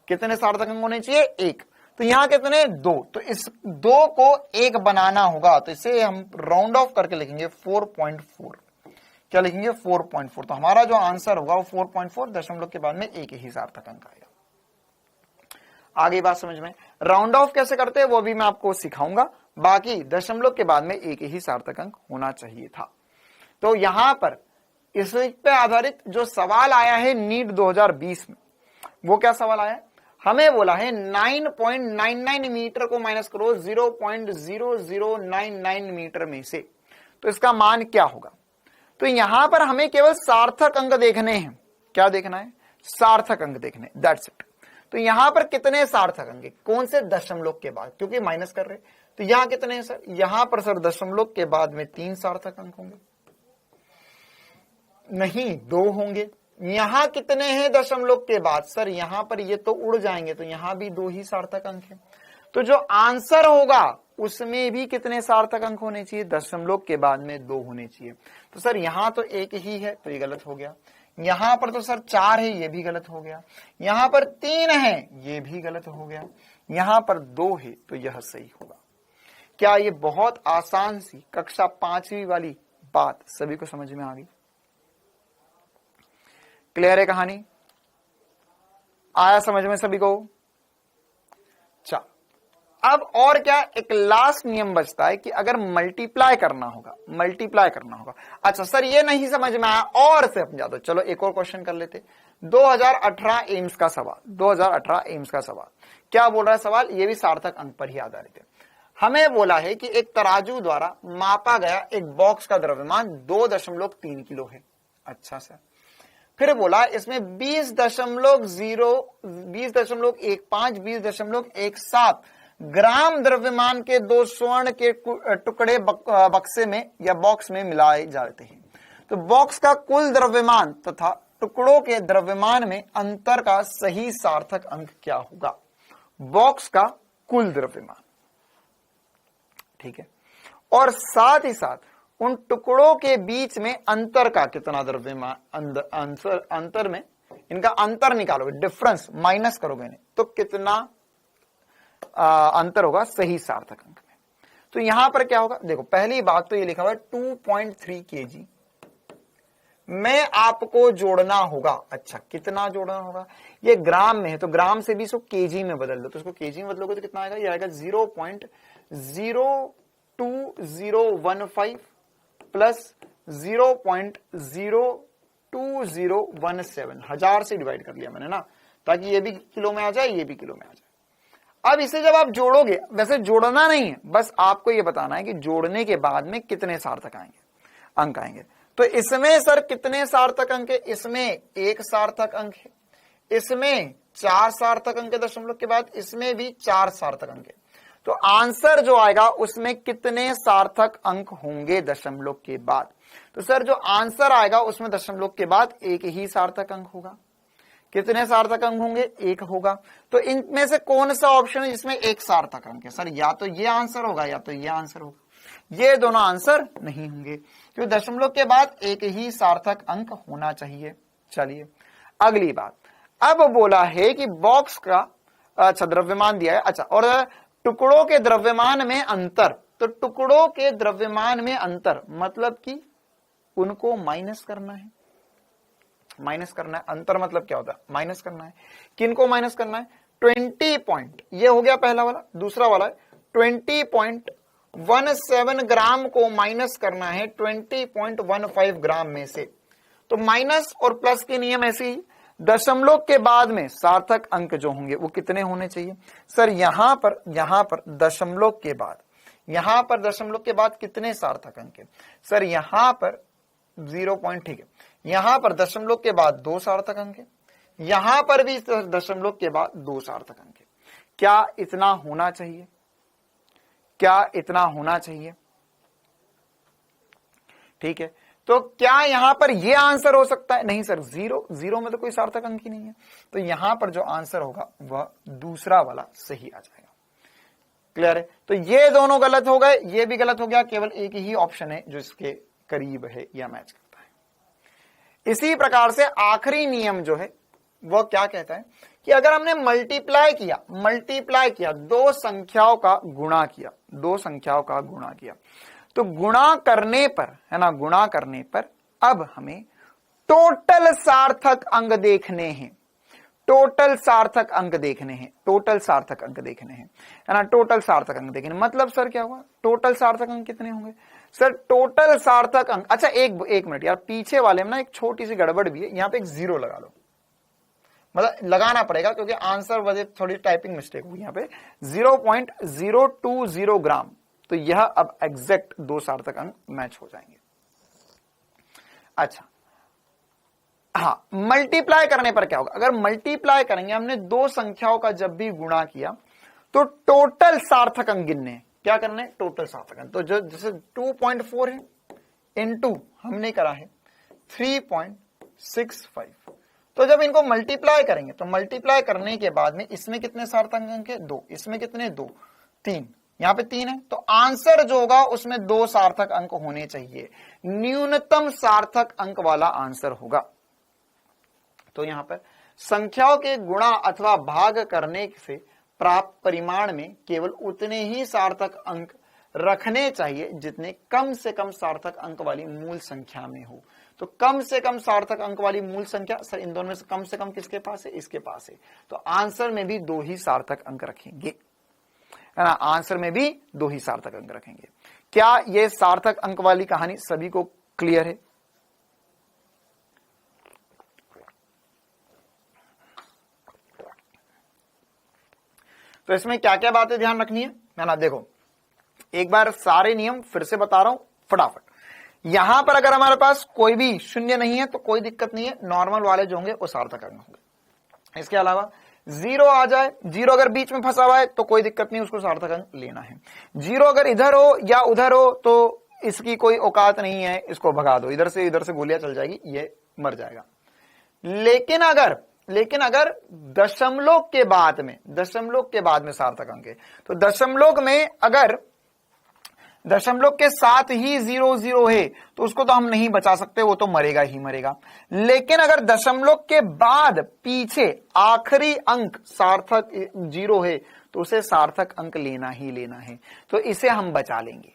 कितने सार्थक अंक होने चाहिए? 1। तो यहां कितने? 2। तो इस 2 को 1 बनाना होगा, तो इसे हम राउंड ऑफ करके लिखेंगे 4.4। क्या लिखेंगे? 4.4। तो हमारा जो आंसर होगा वो 4.4, दशमलव के बाद में 1 ही सार्थक अंक आएगा। आगे बात समझ में? राउंड ऑफ कैसे करते हैं वो भी मैं आपको सिखाऊंगा। बाकी दशमलव के बाद में 1 ही सार्थक अंक होना चाहिए था। तो यहां पर इस पे आधारित जो सवाल आया है नीट 2020 में, वो क्या सवाल आया है? हमें बोला है 9.99 मीटर को माइनस करो 0.0099 मीटर में से, तो इसका मान क्या होगा? तो यहां पर हमें केवल सार्थक अंक देखने हैं। क्या देखना है? सार्थक अंक देखने, दैट्स इट। तो यहां पर कितने सार्थक अंक? कौन से? दशमलव के बाद, क्योंकि माइनस कर रहे। तो यहां कितने हैं सर? यहां पर सर दशमलव के बाद में 3 सार्थक अंक होंगे, नहीं 2 होंगे। यहां कितने हैं दशमलव के बाद? सर यहां पर ये तो उड़ जाएंगे, तो यहां भी 2 ही सार्थक अंक है। तो जो आंसर होगा उसमें भी कितने सार्थक अंक होने चाहिए? दशमलव के बाद में 2 होने चाहिए। तो सर यहां तो 1 ही है, तो ये गलत हो गया। यहां पर तो सर 4 है, ये भी गलत हो गया। यहां पर 3 है, ये भी गलत हो गया। यहां पर 2 है, तो यह सही होगा। क्या ये बहुत आसान सी कक्षा 5वीं वाली बात सभी को समझ में आ गई? क्लियर है कहानी? आया समझ में सभी को? अच्छा, अब और क्या, एक लास्ट नियम बचता है कि अगर मल्टीप्लाई करना होगा, मल्टीप्लाई करना होगा। अच्छा सर ये नहीं समझ में आया और से समझा दो। चलो एक और क्वेश्चन कर लेते। 2018 एम्स का सवाल, 2018 एम्स का सवाल क्या बोल रहा है? सवाल ये भी सार्थक अंक पर ही आधारित है। हमें बोला है कि एक तराजू द्वारा मापा गया एक बॉक्स का द्रव्यमान 2.3 किलो है। अच्छा सर, फिर बोला इसमें 20.17 ग्राम द्रव्यमान के 2 स्वर्ण के टुकड़े बक्से में या बॉक्स में मिलाए जाते हैं। तो बॉक्स का कुल द्रव्यमान तथा टुकड़ों के द्रव्यमान में अंतर का सही सार्थक अंक क्या होगा? बॉक्स का कुल द्रव्यमान, ठीक है, और साथ ही साथ उन टुकड़ों के बीच में अंतर का कितना द्रव्यमान, अंतर में इनका अंतर निकालोगे, डिफरेंस माइनस करोगे नहीं, तो कितना अंतर होगा सही सार्थक अंक में? तो यहां पर क्या होगा? देखो पहली बात तो ये लिखा हुआ है 2.3 kg में आपको जोड़ना होगा। अच्छा कितना जोड़ना होगा? ये ग्राम में है तो ग्राम से भी इसको केजी में बदल दो, तो इसको केजी में बदलोगे तो कितना आएगा? ये आएगा 0.02015 प्लस 0.02017। 1000 से डिवाइड कर लिया मैंने ना, ताकि ये भी किलो में आ जाए, ये भी किलो में आ जाए। अब इसे जब आप जोड़ोगे, वैसे जोड़ना नहीं है, बस आपको ये बताना है कि जोड़ने के बाद में कितने सार्थक आएंगे, अंक आएंगे। तो इसमें सर कितने सार्थक अंक है? इसमें 1 सार्थक अंक है, इसमें 4 सार्थक अंक है दशमलव के बाद, इसमें भी 4 सार्थक अंक है। तो आंसर जो आएगा उसमें कितने सार्थक अंक होंगे दशमलव के बाद? तो सर जो आंसर आएगा उसमें दशमलव के बाद 1 ही सार्थक अंक होगा। कितने सार्थक अंक होंगे? 1 होगा। तो इनमें से कौन सा ऑप्शन है जिसमें 1 सार्थक अंक है? सर या तो ये आंसर होगा या तो ये आंसर होगा। ये दोनों आंसर नहीं होंगे, क्योंकि दशमलव के बाद 1 ही सार्थक अंक होना चाहिए। चलिए अगली बात, अब बोला है कि बॉक्स का अच्छा द्रव्यमान दिया है। अच्छा, और टुकड़ों के द्रव्यमान में अंतर, तो टुकड़ों के द्रव्यमान में अंतर मतलब कि उनको माइनस करना है। माइनस करना है। अंतर मतलब क्या होता है? माइनस करना है। किनको माइनस करना है? 20 पॉइंट, ये हो गया पहला वाला। दूसरा वाला है 20.17 ग्राम को माइनस करना है 20.15 ग्राम में से। तो माइनस और प्लस के नियम ऐसे ही, दशमलव के बाद में सार्थक अंक जो होंगे वो कितने होने चाहिए? सर यहां पर दशमलव के बाद, यहां पर दशमलव के बाद कितने सार्थक अंक है? सर यहां पर 0 पॉइंट, ठीक है। यहां पर दशमलव के बाद 2 सार्थक अंक है, यहां पर भी दशमलव के बाद 2 सार्थक अंक है। क्या इतना होना चाहिए? क्या इतना होना चाहिए? ठीक है, तो क्या यहां पर ये आंसर हो सकता है? नहीं सर, 0 में तो कोई सार्थक अंक ही नहीं है। तो यहां पर जो आंसर होगा वह दूसरा वाला सही आ जाएगा। क्लियर है? तो ये दोनों गलत हो गए, ये भी गलत हो गया, केवल एक ही ऑप्शन है जो इसके करीब है या मैच करता है। इसी प्रकार से आखिरी नियम जो है वह क्या कहता है कि अगर हमने मल्टीप्लाई किया, दो संख्याओं का गुणा किया, तो गुणा करने पर, है ना, गुणा करने पर अब हमें टोटल सार्थक अंक देखने हैं, टोटल सार्थक अंक देखने हैं, है ना, टोटल सार्थक अंक देखने। मतलब सर क्या हुआ? टोटल सार्थक अंक कितने होंगे? सर टोटल सार्थक अंक, अच्छा एक मिनट यार, पीछे वाले में ना एक छोटी सी गड़बड़ भी है, यहां पे एक 0 लगा लो, मतलब लगाना पड़ेगा क्योंकि आंसर वजह थोड़ी टाइपिंग मिस्टेक हुई यहां पे। 0.020 ग्राम, तो यह अब एग्जैक्ट 2 सार्थक अंक मैच हो जाएंगे। अच्छा हाँ, मल्टीप्लाई करने पर क्या होगा? अगर मल्टीप्लाई करेंगे हमने 2 संख्याओं का जब भी गुणा किया तो टोटल सार्थक अंक गिनने, क्या करना है? टोटल सार्थक अंक। तो जो जैसे 2.4 है इनटू हमने करा है 3.65, तो जब इनको मल्टीप्लाई करेंगे तो मल्टीप्लाई करने के बाद में इसमें कितने सार्थक अंक है? 2, इसमें कितने? 2, 3, यहां पे 3 है, तो आंसर जो होगा उसमें 2 सार्थक अंक होने चाहिए, न्यूनतम सार्थक अंक वाला आंसर होगा। तो यहां पर संख्याओं के गुणा अथवा भाग करने से प्राप्त परिमाण में केवल उतने ही सार्थक अंक रखने चाहिए जितने कम से कम सार्थक अंक वाली मूल संख्या में हो। तो कम से कम सार्थक अंक वाली मूल संख्या, सर इन दोनों में से कम किसके पास है? इसके पास है। तो आंसर में भी 2 ही सार्थक अंक रखेंगे, है ना, आंसर में भी 2 ही सार्थक अंक रखेंगे। क्या ये सार्थक अंक वाली कहानी सभी को क्लियर है? तो इसमें क्या क्या बातें ध्यान रखनी है ना, देखो एक बार सारे नियम फिर से बता रहा हूं फटाफट। यहां पर अगर हमारे पास कोई भी शून्य नहीं है तो कोई दिक्कत नहीं है, नॉर्मल वाले जो होंगे वो सार्थक अंक होंगे। इसके अलावा 0 आ जाए, 0 अगर बीच में फंसा हुआ है तो कोई दिक्कत नहीं, उसको सार्थक अंक लेना है। 0 अगर इधर हो या उधर हो तो इसकी कोई औकात नहीं है, इसको भगा दो, इधर से गोलियां चल जाएगी, ये मर जाएगा। लेकिन अगर दशमलव के बाद में सार्थक अंक है, तो दशमलव में अगर दशमलव के साथ ही 0 है तो उसको तो हम नहीं बचा सकते, वो तो मरेगा ही मरेगा। लेकिन अगर दशमलव के बाद पीछे आखिरी अंक सार्थक 0 है तो उसे सार्थक अंक लेना ही लेना है। तो इसे हम बचा लेंगे,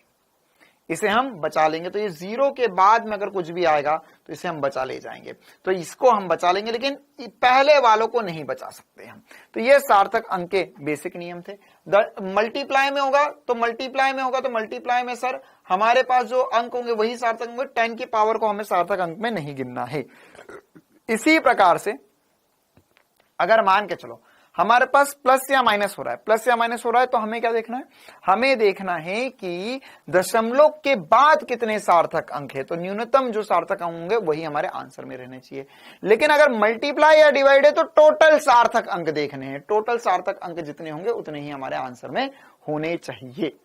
तो ये 0 के बाद में अगर कुछ भी आएगा तो इसे हम बचा ले जाएंगे, तो इसको हम बचा लेंगे, लेकिन पहले वालों को नहीं बचा सकते हम। तो ये सार्थक अंक के बेसिक नियम थे। मल्टीप्लाई में होगा तो मल्टीप्लाई में सर हमारे पास जो अंक होंगे वही सार्थक होंगे, 10 की पावर को हमें सार्थक अंक में नहीं गिनना है। इसी प्रकार से अगर मान के चलो हमारे पास प्लस या माइनस हो रहा है, तो हमें क्या देखना है? हमें देखना है कि दशमलव के बाद कितने सार्थक अंक है, तो न्यूनतम जो सार्थक अंक होंगे वही हमारे आंसर में रहने चाहिए। लेकिन अगर मल्टीप्लाई या डिवाइड है तो टोटल सार्थक अंक देखने हैं, टोटल सार्थक अंक जितने होंगे उतने ही हमारे आंसर में होने चाहिए।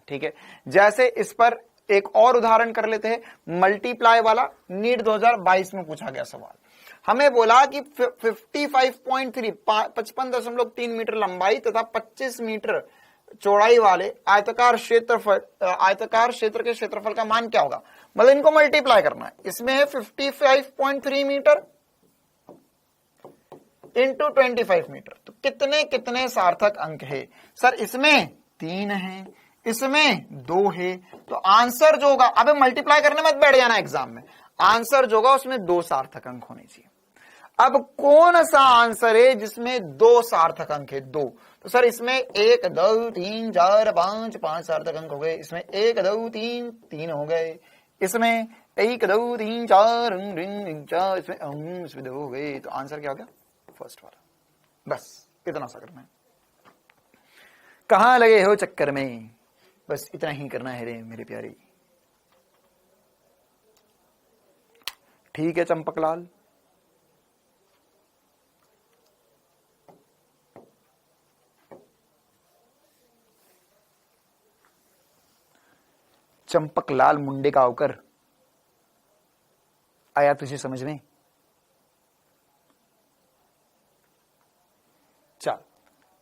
ठीक है, जैसे इस पर एक और उदाहरण कर लेते हैं, मल्टीप्लाई वाला। नीट 2022 में पूछा गया सवाल, हमें बोला कि 55.3 मीटर लंबाई तथा 25 मीटर चौड़ाई वाले आयताकार क्षेत्र के क्षेत्रफल का मान क्या होगा। मतलब इनको मल्टीप्लाई करना है। इसमें है 55.3 मीटर इंटू 25 मीटर, तो कितने सार्थक अंक है? सर इसमें 3 है, इसमें 2 है, तो आंसर जो होगा, अबे मल्टीप्लाई करने मत बैठ जाना एग्जाम में, आंसर जो होगा उसमें 2 सार्थक अंक होने चाहिए। अब कौन सा आंसर है जिसमें 2 सार्थक अंक है? 2। तो सर इसमें 1 2 3 4 5 5 सार्थक अंक हो गए, इसमें 1 2 3 3 हो गए, इसमें 1 2 3 4 4 इसमें 2 हो गए। तो आंसर क्या हो गया? फर्स्ट वाला। बस इतना सा करना है। कहां लगे हो चक्कर में, बस इतना ही करना है रे मेरे प्यारे। ठीक है चंपकलाल, चंपकलाल मुंडे का होकर आया तुझे समझ में? चल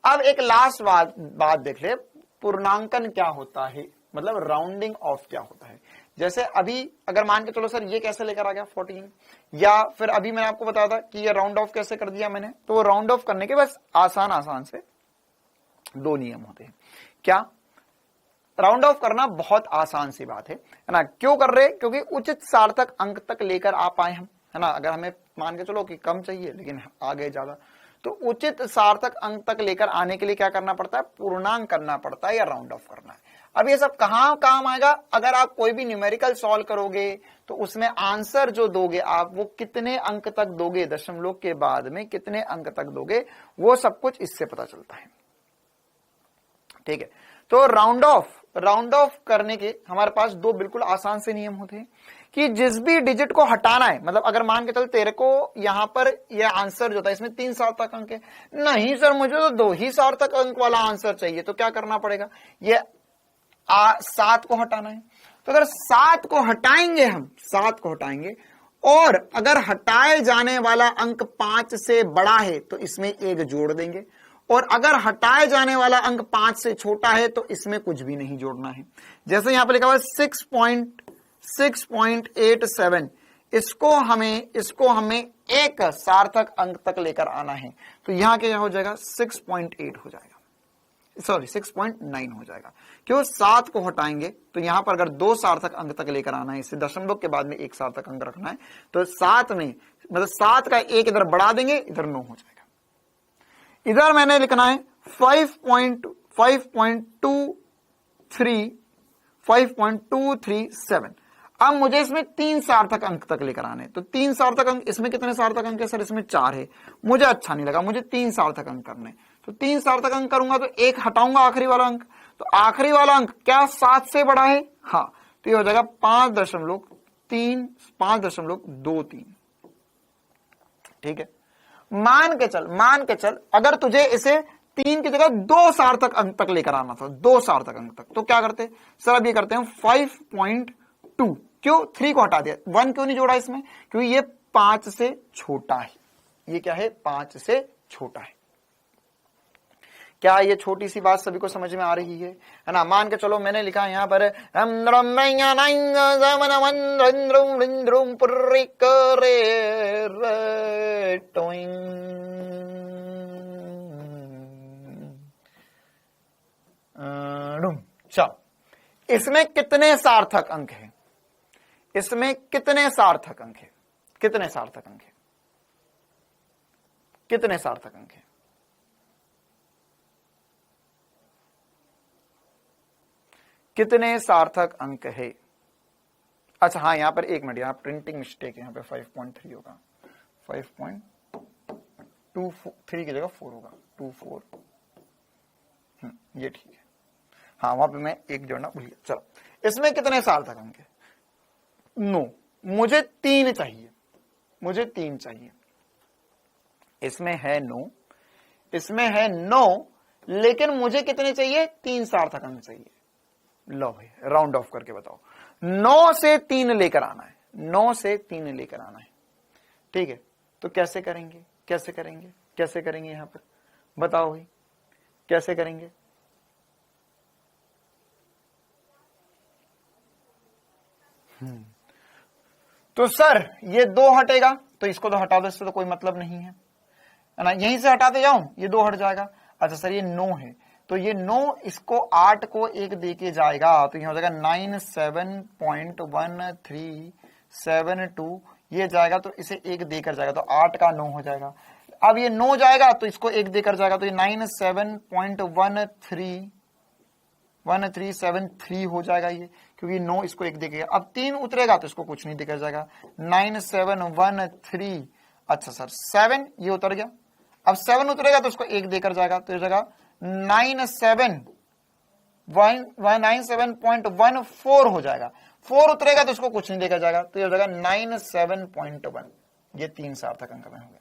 अब एक लास्ट बात देख ले, पूर्णांकन क्या होता है, मतलब राउंडिंग ऑफ क्या होता है। जैसे अभी अगर मान के चलो सर ये कैसे लेकर आ गया 14, या फिर अभी मैंने आपको बताया था कि ये राउंड ऑफ कैसे कर दिया मैंने, तो राउंड ऑफ करने के बस आसान से 2 नियम होते हैं। क्या? राउंड ऑफ करना बहुत आसान सी बात है ना। क्यों कर रहे? क्योंकि उचित सार्थक अंक तक लेकर आ पाए हम, है ना। अगर हमें मान के चलो कि कम चाहिए लेकिन आ गए ज्यादा, तो उचित सार्थक अंक तक लेकर आने के लिए क्या करना पड़ता है? पूर्णांक करना पड़ता है या राउंड ऑफ करना है। अब ये सब कहां काम आएगा? अगर आप कोई भी न्यूमेरिकल सॉल्व करोगे तो उसमें आंसर जो दोगे आप, वो कितने अंक तक दोगे, दशमलव के बाद में कितने अंक तक दोगे, वो सब कुछ इससे पता चलता है। ठीक है, तो राउंड ऑफ करने के हमारे पास 2 बिल्कुल आसान से नियम होते हैं कि जिस भी डिजिट को हटाना है, मतलब अगर मान के चल तेरे को यहां पर यह आंसर जो था इसमें 3 सार्थक अंक है, नहीं सर मुझे तो 2 ही सार्थक अंक वाला आंसर चाहिए, तो क्या करना पड़ेगा? ये 7 को हटाना है। तो अगर 7 को हटाएंगे हम, 7 को हटाएंगे, और अगर हटाए जाने वाला अंक 5 से बड़ा है तो इसमें 1 जोड़ देंगे, और अगर हटाए जाने वाला अंक 5 से छोटा है तो इसमें कुछ भी नहीं जोड़ना है। जैसे यहां पर लिखा हुआ है 6.87, इसको हमें 1 सार्थक अंक तक लेकर आना है, तो यहां क्या हो जाएगा? 6.8 हो जाएगा, सॉरी 6.9 हो जाएगा। क्यों? 7 को हटाएंगे तो यहां पर अगर 2 सार्थक अंक तक लेकर आना है, इससे दशमलव के बाद में 1 सार्थक अंक रखना है, तो 7 में मतलब 7 का 1 इधर बढ़ा देंगे, इधर 9 हो जाएगा। इधर मैंने लिखना है 5.237। अब मुझे इसमें 3 सार्थक अंक तक लेकर आने, तो 3 सार्थक अंक, इसमें कितने सार्थक अंक है सर? इसमें 4 है, मुझे अच्छा नहीं लगा, मुझे 3 सार्थक अंक करने। तो 3 सार्थक अंक करूंगा तो 1 हटाऊंगा आखिरी वाला अंक, तो आखिरी वाला अंक क्या 7 से बड़ा है? हाँ, तो ये हो जाएगा 5.23। ठीक है, मान के चल अगर तुझे इसे 3 की जगह 2 सार्थक अंक तक लेकर आना था, 2 सार्थक अंक तक, तो क्या करते सर? अब ये करते हैं 5.2। क्यों? 3 को हटा दिया, 1 क्यों नहीं जोड़ा इसमें? क्योंकि ये 5 से छोटा है। ये क्या है? 5 से छोटा है। क्या ये छोटी सी बात सभी को समझ में आ रही है ना? मान के चलो मैंने लिखा यहां पर चलो, इसमें कितने सार्थक अंक है? इसमें कितने सार्थक अंक है? कितने सार्थक अंक है? कितने सार्थक अंक है? कितने सार्थक अंक है? अच्छा हाँ, यहां पर 1 मिनट, यहां प्रिंटिंग मिस्टेक है, यहां पे 5.3 होगा, 5.23 की जगह 4 होगा, 24। ये ठीक है, हाँ वहां पे मैं 1 जोड़ना भूल गया। चलो, इसमें कितने सार्थक अंक है? 9। मुझे 3 चाहिए, मुझे 3 चाहिए। इसमें है 9, इसमें है 9, लेकिन मुझे कितने चाहिए? 3 सार्थक अंक चाहिए। लो भाई, राउंड ऑफ करके बताओ। 9 से 3 लेकर आना है, 9 से 3 लेकर आना है। ठीक है, तो कैसे करेंगे? कैसे करेंगे? कैसे करेंगे? यहां पर बताओ भाई, कैसे करेंगे? तो सर ये 2 हटेगा, तो इसको तो हटा दो, इससे तो कोई मतलब नहीं है ना, यहीं से हटाते जाऊं, ये 2 हट जाएगा। अच्छा सर ये 9 है, तो ये 9 इसको 8 को 1 देके जाएगा, तो यह हो जाएगा 97.13 7 2 ये जाएगा तो इसे 1 देकर जाएगा तो 8 का 9 हो जाएगा। अब ये 9 जाएगा तो इसको 1 देकर जाएगा तो ये 97.1373 हो जाएगा ये, क्योंकि 9 इसको 1 देखेगा। अब 3 उतरेगा तो इसको कुछ नहीं देकर जाएगा 9713। अच्छा सर 7 ये उतर गया, अब 7 उतरेगा तो इसको 1 देकर जाएगा तो ये जगह 97.14 हो जाएगा। 4 उतरेगा तो इसको कुछ नहीं देकर जाएगा तो ये जगह 97.1। ये 3 सार्थक अंक में हो गया।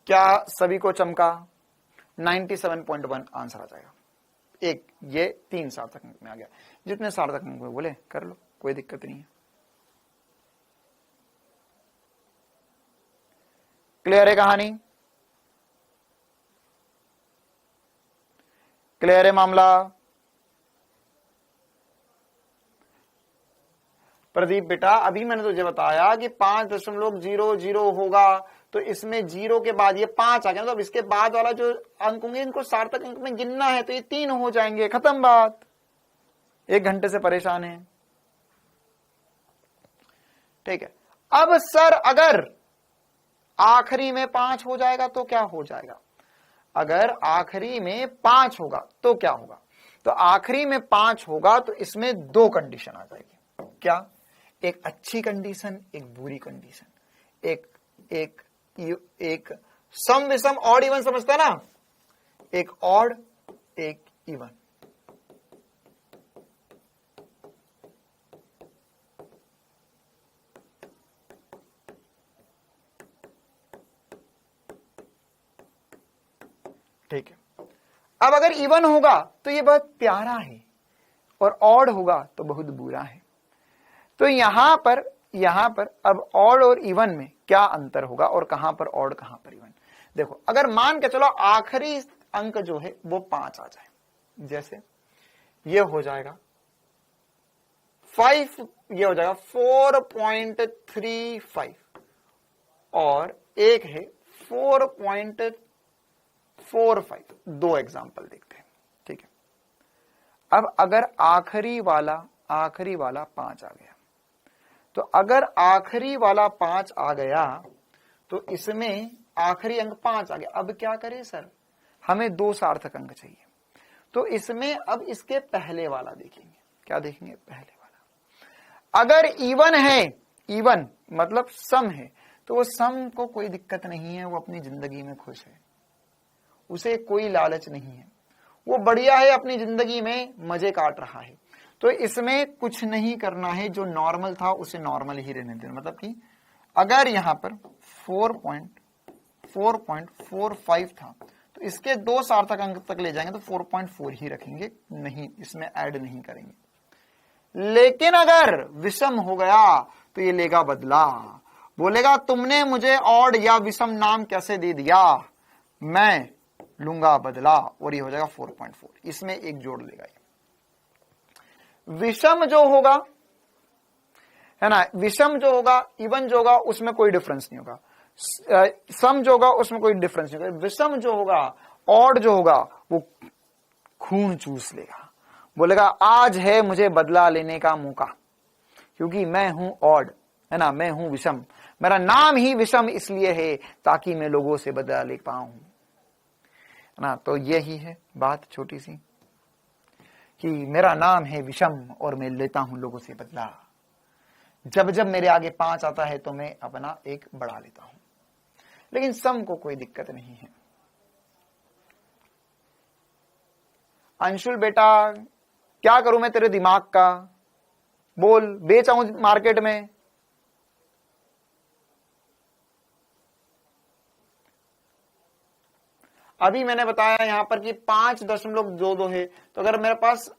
क्या सभी को चमका? 97.1 आंसर आ जाएगा। एक ये 3 सार्थक अंक में आ गया। जितने सार्थक अंक में बोले कर लो, कोई दिक्कत नहीं है। क्लियर है कहानी? क्लियर है मामला? प्रदीप बेटा अभी मैंने तुझे बताया कि 5.00 होगा तो इसमें 0 के बाद ये 5 आ गया, तो अब इसके बाद वाला जो अंक होंगे इनको सार्थक अंक में गिनना है तो ये 3 हो जाएंगे, खत्म बात। 1 घंटे से परेशान है, ठीक है। अब सर अगर आखिरी में 5 हो जाएगा तो क्या हो जाएगा? अगर आखिरी में 5 होगा तो क्या होगा? तो आखिरी में 5 होगा तो इसमें 2 कंडीशन आ जाएगी। क्या? एक अच्छी कंडीशन, एक बुरी कंडीशन। एक सम विषम ऑड इवन समझता ना, एक ऑड एक इवन। ठीक है। अब अगर इवन होगा तो ये बहुत प्यारा है और ऑड होगा तो बहुत बुरा है। तो यहां पर अब ऑड और इवन में क्या अंतर होगा और कहां पर ऑड कहां पर इवन? देखो अगर मान के चलो आखिरी अंक जो है वो 5 आ जाए, जैसे ये हो जाएगा 5, ये हो जाएगा 4.35 और एक है 4.45। 2 एग्जांपल देखते हैं, ठीक है। अब अगर आखिरी वाला 5 आ गया, तो अगर आखिरी वाला 5 आ गया तो इसमें आखिरी अंक 5 आ गया। अब क्या करें सर, हमें 2 सार्थक अंक चाहिए, तो इसमें अब इसके पहले वाला देखेंगे। क्या देखेंगे? पहले वाला। अगर इवन है, इवन मतलब सम है, तो वो सम को कोई दिक्कत नहीं है, वो अपनी जिंदगी में खुश है, उसे कोई लालच नहीं है, वो बढ़िया है, अपनी जिंदगी में मजे काट रहा है। तो इसमें कुछ नहीं करना है, जो नॉर्मल था उसे नॉर्मल ही रहने देना। मतलब कि अगर यहां पर 4.45 था तो इसके 2 सार्थक अंक तक ले जाएंगे तो 4.4 ही रखेंगे, नहीं इसमें ऐड नहीं करेंगे। लेकिन अगर विषम हो गया तो ये लेगा बदला, बोलेगा तुमने मुझे ऑड या विषम नाम कैसे दे दिया, मैं लूंगा बदला, और ये हो जाएगा 4.4। इसमें एक जोड़ लेगा ये। विषम जो होगा है ना, विषम जो होगा, इवन जो होगा उसमें कोई डिफरेंस नहीं होगा, सम जो होगा उसमें कोई डिफरेंस नहीं होगा। विषम जो होगा, ऑड जो होगा, वो खून चूस लेगा, बोलेगा आज है मुझे बदला लेने का मौका, क्योंकि मैं हूं ऑड, है ना, मैं हूं विषम, मेरा नाम ही विषम इसलिए है ताकि मैं लोगों से बदला ले पाऊं, है ना। तो यही है बात छोटी सी, कि मेरा नाम है विषम और मैं लेता हूं लोगों से बदला। जब जब मेरे आगे 5 आता है तो मैं अपना एक बढ़ा लेता हूं, लेकिन सम को कोई दिक्कत नहीं है। अंशुल बेटा क्या करूं मैं तेरे दिमाग का, बोल, बेच आऊं मार्केट में? अभी मैंने बताया यहां पर कि 5.22 है, तो अगर मेरे पास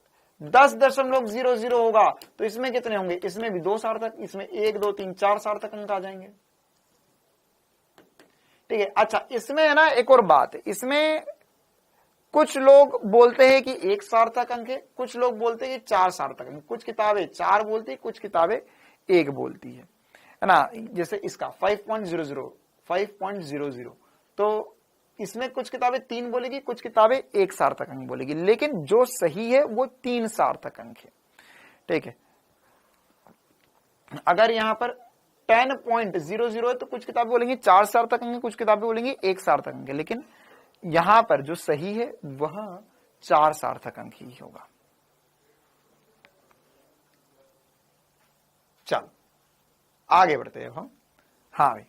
10.00 होगा तो इसमें कितने होंगे? इसमें भी 2 सार्थक, इसमें 1 2 3 4 सार्थक अंक आ जाएंगे, ठीक है। अच्छा इसमें है ना एक और बात है, इसमें कुछ लोग बोलते हैं कि 1 सार्थक अंक है, कुछ लोग बोलते हैं कि 4 सार्थक अंक, कुछ किताबें 4 बोलती है, कुछ किताबें 1 बोलती है ना। जैसे इसका 5.00, तो इसमें कुछ किताबें 3 बोलेगी, कुछ किताबें 1 सार्थक अंक बोलेगी, लेकिन जो सही है वो 3 सार्थक अंक है। ठीक है, अगर यहां पर 10.00 है तो कुछ किताबें बोलेंगी 4 सार्थक अंक, कुछ किताबें बोलेंगी 1 सार्थक अंक, लेकिन यहां पर जो सही है वह 4 सार्थक अंक ही होगा। चलो आगे बढ़ते हैं हम। हाँ भाई,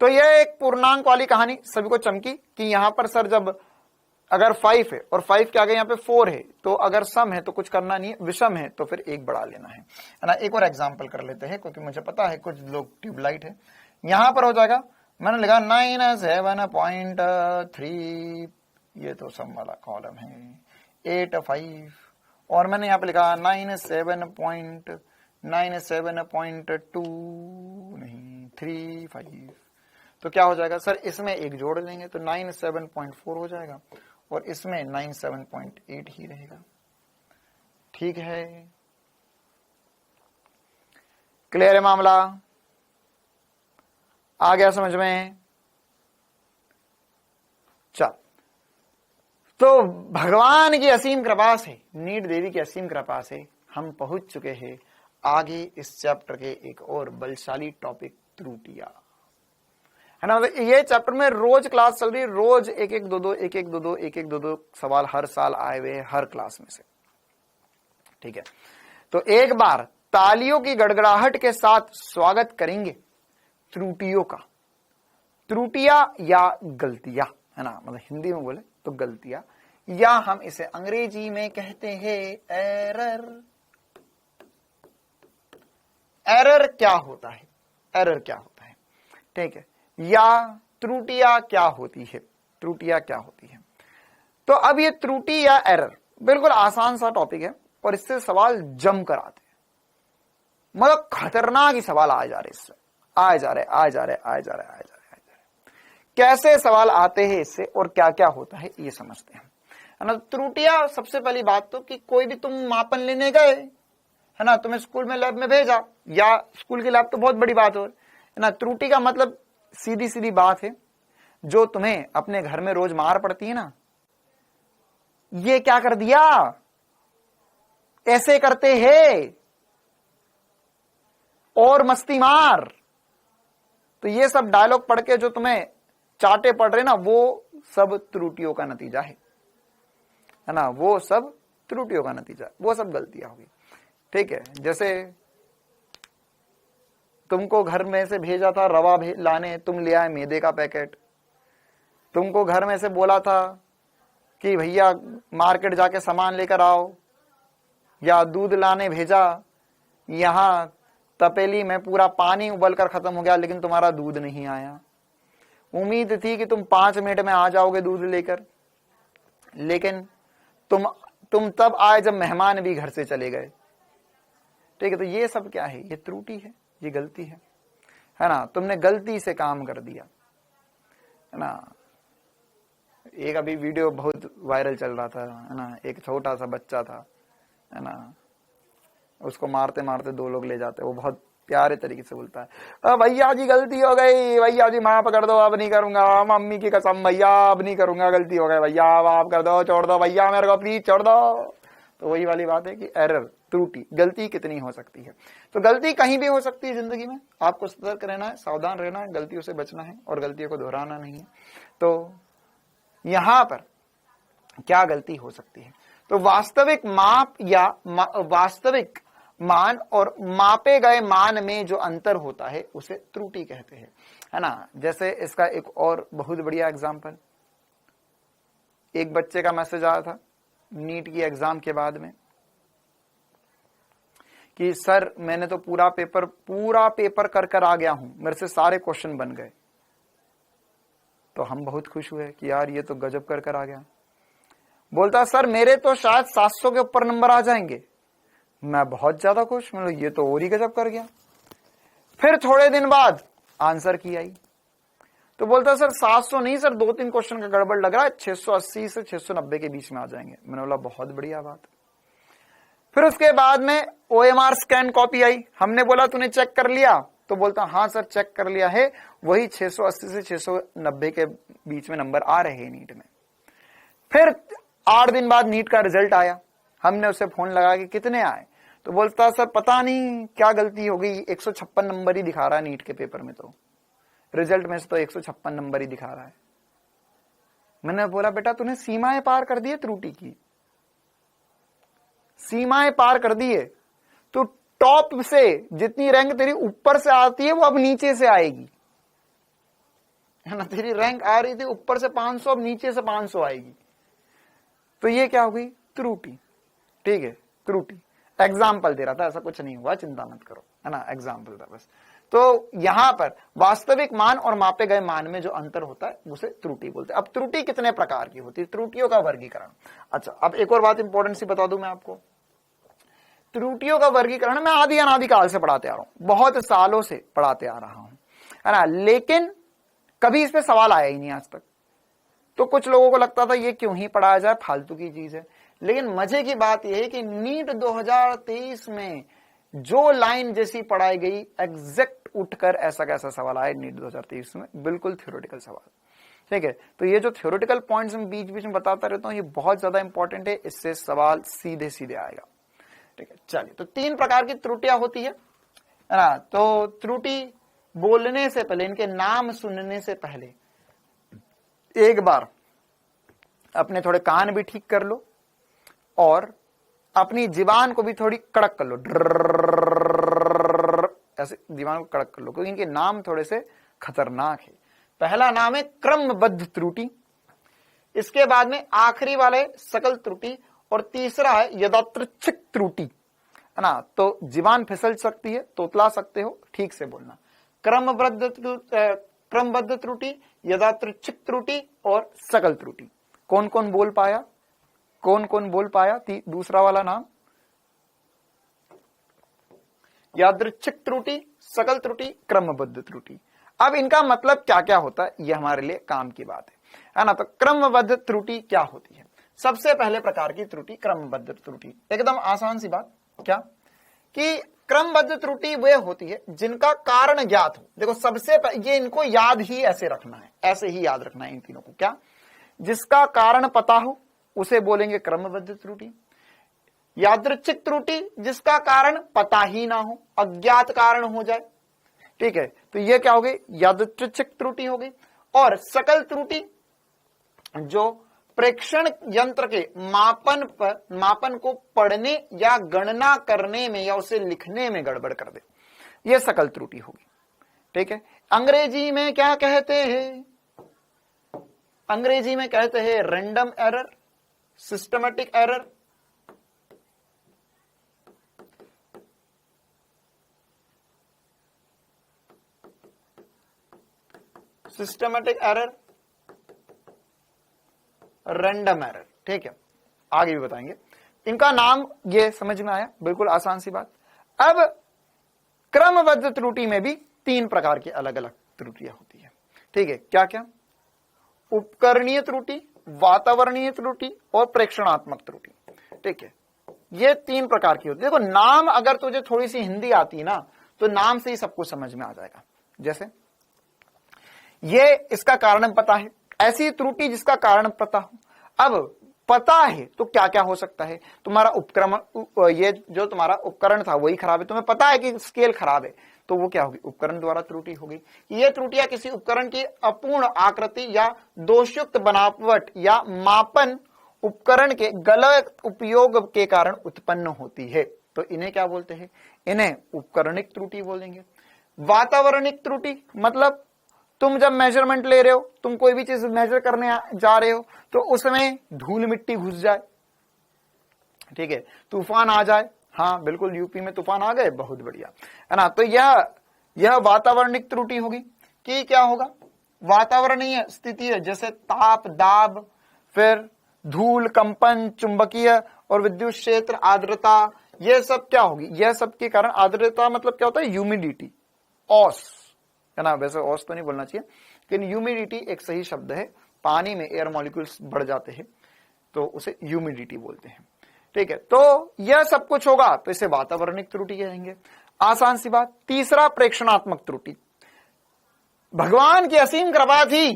तो यह एक पूर्णांक वाली कहानी सभी को चमकी कि यहां पर सर जब अगर 5 है और 5 के आगे यहां पे 4 है तो अगर सम है तो कुछ करना नहीं है, विषम है तो फिर 1 बढ़ा लेना है ना। एक और एग्जांपल कर लेते हैं क्योंकि मुझे पता है कुछ लोग ट्यूबलाइट है। यहां पर हो जाएगा, मैंने लिखा 9.7.3, ये तो सम वाला कॉलम है, 8.5, और मैंने यहां पे लिखा 9.7.2 नहीं 3.5, तो क्या हो जाएगा सर, इसमें 1 जोड़ लेंगे तो 9.7.4 हो जाएगा और इसमें 9.7.8 ही रहेगा। ठीक है, क्लियर है मामला, आ गया समझ में। चल, तो भगवान की असीम कृपा से, नीट देवी की असीम कृपा से हम पहुंच चुके हैं आगे इस चैप्टर के एक और बलशाली टॉपिक, त्रुटियां, है ना। मतलब ये चैप्टर में रोज क्लास चल रही है, रोज एक एक दो दो सवाल हर साल आए हुए हैं हर क्लास में से। ठीक है, तो एक बार तालियों की गड़गड़ाहट के साथ स्वागत करेंगे त्रुटियों का। त्रुटियां या गलतियां, है ना, मतलब हिंदी में बोले तो गलतियां, या हम इसे अंग्रेजी में कहते हैं एरर। एरर क्या होता है, एरर क्या होता है, ठीक है, या त्रुटियां क्या होती है, त्रुटियां क्या होती है। तो अब ये त्रुटि या एरर बिल्कुल आसान सा टॉपिक है और इससे सवाल जम कर आते हैं, मतलब खतरनाक ही सवाल आ जा रहे, इससे आ जा रहे। कैसे सवाल आते हैं इससे और क्या क्या होता है ये समझते हैं, है ना। त्रुटियां, सबसे पहली बात तो कि कोई भी तुम मापन लेने गए, है ना, तुम्हें स्कूल में लैब में भेजा, या स्कूल की लैब तो बहुत बड़ी बात हो, है ना। त्रुटि का मतलब सीधी सीधी बात है, जो तुम्हें अपने घर में रोज मार पड़ती है ना, ये क्या कर दिया, ऐसे करते हैं और मस्ती मार, तो ये सब डायलॉग पढ़ के जो तुम्हें चाटे पड़ रहे ना, वो सब त्रुटियों का नतीजा है ना, वो सब त्रुटियों का नतीजा, वो सब गलतियां होगी। ठीक है, जैसे तुमको घर में से भेजा था रवा लाने, तुम ले आए मैदे का पैकेट। तुमको घर में से बोला था कि भैया मार्केट जाके सामान लेकर आओ, या दूध लाने भेजा, यहां तपेली में पूरा पानी उबलकर खत्म हो गया लेकिन तुम्हारा दूध नहीं आया। उम्मीद थी कि तुम 5 मिनट में आ जाओगे दूध लेकर, लेकिन तुम तब आए जब मेहमान भी घर से चले गए। ठीक है, तो ये सब क्या है, ये त्रुटि है, ये गलती है ना। तुमने गलती से काम कर दिया, है ना। एक अभी वीडियो बहुत वायरल चल रहा था, है ना, एक छोटा सा बच्चा था, है ना, उसको मारते मारते 2 लोग ले जाते, वो बहुत प्यारे तरीके से बोलता है, भैया जी गलती हो गई, भैया जी माफ कर दो, अब नहीं करूंगा, मम्मी की कसम भैया अब नहीं करूंगा, गलती हो गई भैया, माफ कर दो, छोड़ दो भैया मेरे को प्लीज छोड़ दो। तो वही वाली बात है कि एरर, त्रुटि, गलती कितनी हो सकती है। तो गलती कहीं भी हो सकती है जिंदगी में, आपको सतर्क रहना है, सावधान रहना है, गलतियों से बचना है और गलतियों को दोहराना नहीं है। तो यहां पर क्या गलती हो सकती है, तो वास्तविक माप या वास्तविक मान और मापे गए मान में जो अंतर होता है उसे त्रुटि कहते हैं, है ना। जैसे इसका एक और बहुत बढ़िया एग्जांपल, एक बच्चे का मैसेज आया था नीट की एग्जाम के बाद में कि सर मैंने तो पूरा पेपर कर आ गया हूं, मेरे से सारे क्वेश्चन बन गए। तो हम बहुत खुश हुए कि यार ये तो गजब कर आ गया। बोलता सर मेरे तो शायद 700 के ऊपर नंबर आ जाएंगे। मैं बहुत ज्यादा खुश, मतलब ये तो और ही गजब कर गया। फिर थोड़े दिन बाद आंसर की आई तो बोलता सर 700 नहीं सर, 2-3 क्वेश्चन का गड़बड़ लग रहा है, 680 से 690 के बीच में आ जाएंगे। मैंने बोला बहुत बढ़िया बात। फिर उसके बाद में OMR स्कैन कॉपी आई, हमने बोला तूने चेक कर लिया, तो तो बोलता हाँ सर चेक कर लिया है, वही 680 से 690 के बीच में नंबर आ रहे हैं नीट में। फिर 8 दिन बाद नीट का रिजल्ट आया, हमने उसे फोन लगा कि कितने आए, तो बोलता सर पता नहीं क्या गलती हो गई, 156 नंबर ही दिखा रहा है नीट के पेपर में, तो रिजल्ट में से तो 156 नंबर ही दिखा रहा है। मैंने बोला बेटा तूने सीमाएं पार कर दी है त्रुटि की, सीमाएं पार कर दी है, तो टॉप से जितनी रैंक तेरी ऊपर से आती है वो अब नीचे से आएगी, है ना। तेरी रैंक आ रही थी ऊपर से 500, अब नीचे से 500 आएगी, तो ये क्या हो गई त्रुटि। ठीक है, त्रुटि एग्जाम्पल दे रहा था, ऐसा कुछ नहीं हुआ, चिंता मत करो, है ना, एग्जाम्पल था बस। तो यहां पर वास्तविक मान और मापे गए मान में जो अंतर होता है उसे त्रुटि बोलते हैं। अब त्रुटि कितने प्रकार की होती है, त्रुटियों का वर्गीकरण। अच्छा, अब एक और बात इंपॉर्टेंट सी बता दूं मैं आपको, त्रुटियों का वर्गीकरण मैं आदि अनादिकाल से पढ़ाते आ रहा हूं, बहुत सालों से पढ़ाते आ रहा हूं, है ना, लेकिन कभी इस पे सवाल आया ही नहीं आज तक। तो कुछ लोगों को लगता था ये क्यों ही पढ़ाया जाए, फालतू की चीज है। लेकिन मजे की बात यह है कि नीट 2023 में जो लाइन जैसी पढ़ाई गई, एग्जैक्ट उठकर ऐसा कैसा सवाल आया नीट 2023 में, बिल्कुल थ्योरेटिकल सवाल। ठीक है, तो ये जो थ्योरेटिकल पॉइंट्स मैं बीच बीच में बताता रहता हूं, ये बहुत ज्यादा इंपॉर्टेंट है, इससे सवाल सीधे सीधे आएगा। ठीक है, चलिए, तो 3 प्रकार की त्रुटियां होती है ना। तो त्रुटि बोलने से पहले, इनके नाम सुनने से पहले एक बार अपने थोड़े कान भी ठीक कर लो और अपनी जीवान को भी थोड़ी कड़क कर लो, ऐसे जीवान को कड़क कर लो, क्योंकि इनके नाम थोड़े से खतरनाक है। पहला नाम है क्रमबद्ध त्रुटि, इसके बाद में आखिरी वाले सकल त्रुटि, और तीसरा है यदादृच्छिक त्रुटि, है ना। तो जीवान फिसल सकती है, तोतला सकते हो, ठीक से बोलना। क्रमबद्ध त्रुटि, यदादृच्छिक त्रुटि और सकल त्रुटि। कौन कौन बोल पाया, कौन कौन बोल पाया दूसरा वाला नाम? यादृच्छिक त्रुटि, सकल त्रुटि, क्रमबद्ध त्रुटि। अब इनका मतलब क्या क्या होता है, ये हमारे लिए काम की बात है ना। तो क्रमबद्ध त्रुटि क्या होती है? सबसे पहले प्रकार की त्रुटि क्रमबद्ध त्रुटि, एकदम आसान सी बात, क्या कि क्रमबद्ध त्रुटि वे होती है जिनका कारण ज्ञात हो। देखो सबसे ये इनको याद ही ऐसे रखना है, ऐसे ही याद रखना है इन तीनों को, क्या, जिसका कारण पता हो उसे बोलेंगे क्रमबद्ध त्रुटि। यादृच्छिक त्रुटि, जिसका कारण पता ही ना हो, अज्ञात कारण हो जाए, ठीक है, तो ये क्या हो गई, यादृच्छिक त्रुटि हो गई। और सकल त्रुटि, जो प्रेक्षण यंत्र के मापन को पढ़ने या गणना करने में या उसे लिखने में गड़बड़ कर दे, यह सकल त्रुटि होगी। ठीक है, अंग्रेजी में क्या कहते हैं, अंग्रेजी में कहते हैं random error, systematic error, systematic error, random error. ठीक है, आगे भी बताएंगे इनका नाम, ये समझ में आया, बिल्कुल आसान सी बात। अब क्रमबद्ध त्रुटि में भी 3 प्रकार की अलग अलग त्रुटियां होती है। ठीक है, क्या क्या? उपकरणीय त्रुटि, वातावरणीय त्रुटि और प्रेक्षणात्मक त्रुटि। ठीक है, ये 3 प्रकार की होती है। देखो नाम, अगर तुझे थोड़ी सी हिंदी आती है ना, तो नाम से ही सब कुछ समझ में आ जाएगा। जैसे ये, इसका कारण पता है, ऐसी त्रुटि जिसका कारण पता हो। अब पता है तो क्या क्या हो सकता है, तुम्हारा उपक्रम, ये जो तुम्हारा उपकरण था वही खराब है, तुम्हें पता है कि स्केल खराब है, तो वो क्या होगी, उपकरण द्वारा त्रुटि होगी। ये त्रुटियां किसी उपकरण की अपूर्ण आकृति या दोषयुक्त बनावट या मापन उपकरण के गलत उपयोग के कारण उत्पन्न होती है, तो इन्हें क्या बोलते हैं, इन्हें उपकरणिक त्रुटि बोलेंगे। वातावरणिक त्रुटि मतलब तुम जब मेजरमेंट ले रहे हो, तुम कोई भी चीज मेजर करने जा रहे हो, तो उसमें धूल मिट्टी घुस जाए, ठीक है, तूफान आ जाए, हाँ बिल्कुल यूपी में तूफान आ गए, बहुत बढ़िया, है ना। तो यह वातावरणिक त्रुटि होगी। कि क्या होगा, वातावरणीय स्थिति है, जैसे ताप, दाब, फिर धूल, कंपन, चुंबकीय और विद्युत क्षेत्र, आर्द्रता, यह सब क्या होगी, यह सब के कारण। आर्द्रता मतलब क्या होता है, ह्यूमिडिटी, ऑस, है ना, वैसे ऑस तो नहीं बोलना चाहिए, लेकिन ह्यूमिडिटी एक सही शब्द है। पानी में एयर मॉलिक्यूल्स बढ़ जाते हैं तो उसे ह्यूमिडिटी बोलते हैं। ठीक है, तो यह सब कुछ होगा तो इसे वातावरणिक त्रुटि कहेंगे। आसान सी बात। तीसरा प्रेक्षणात्मक त्रुटि, भगवान की असीम कृपा थी,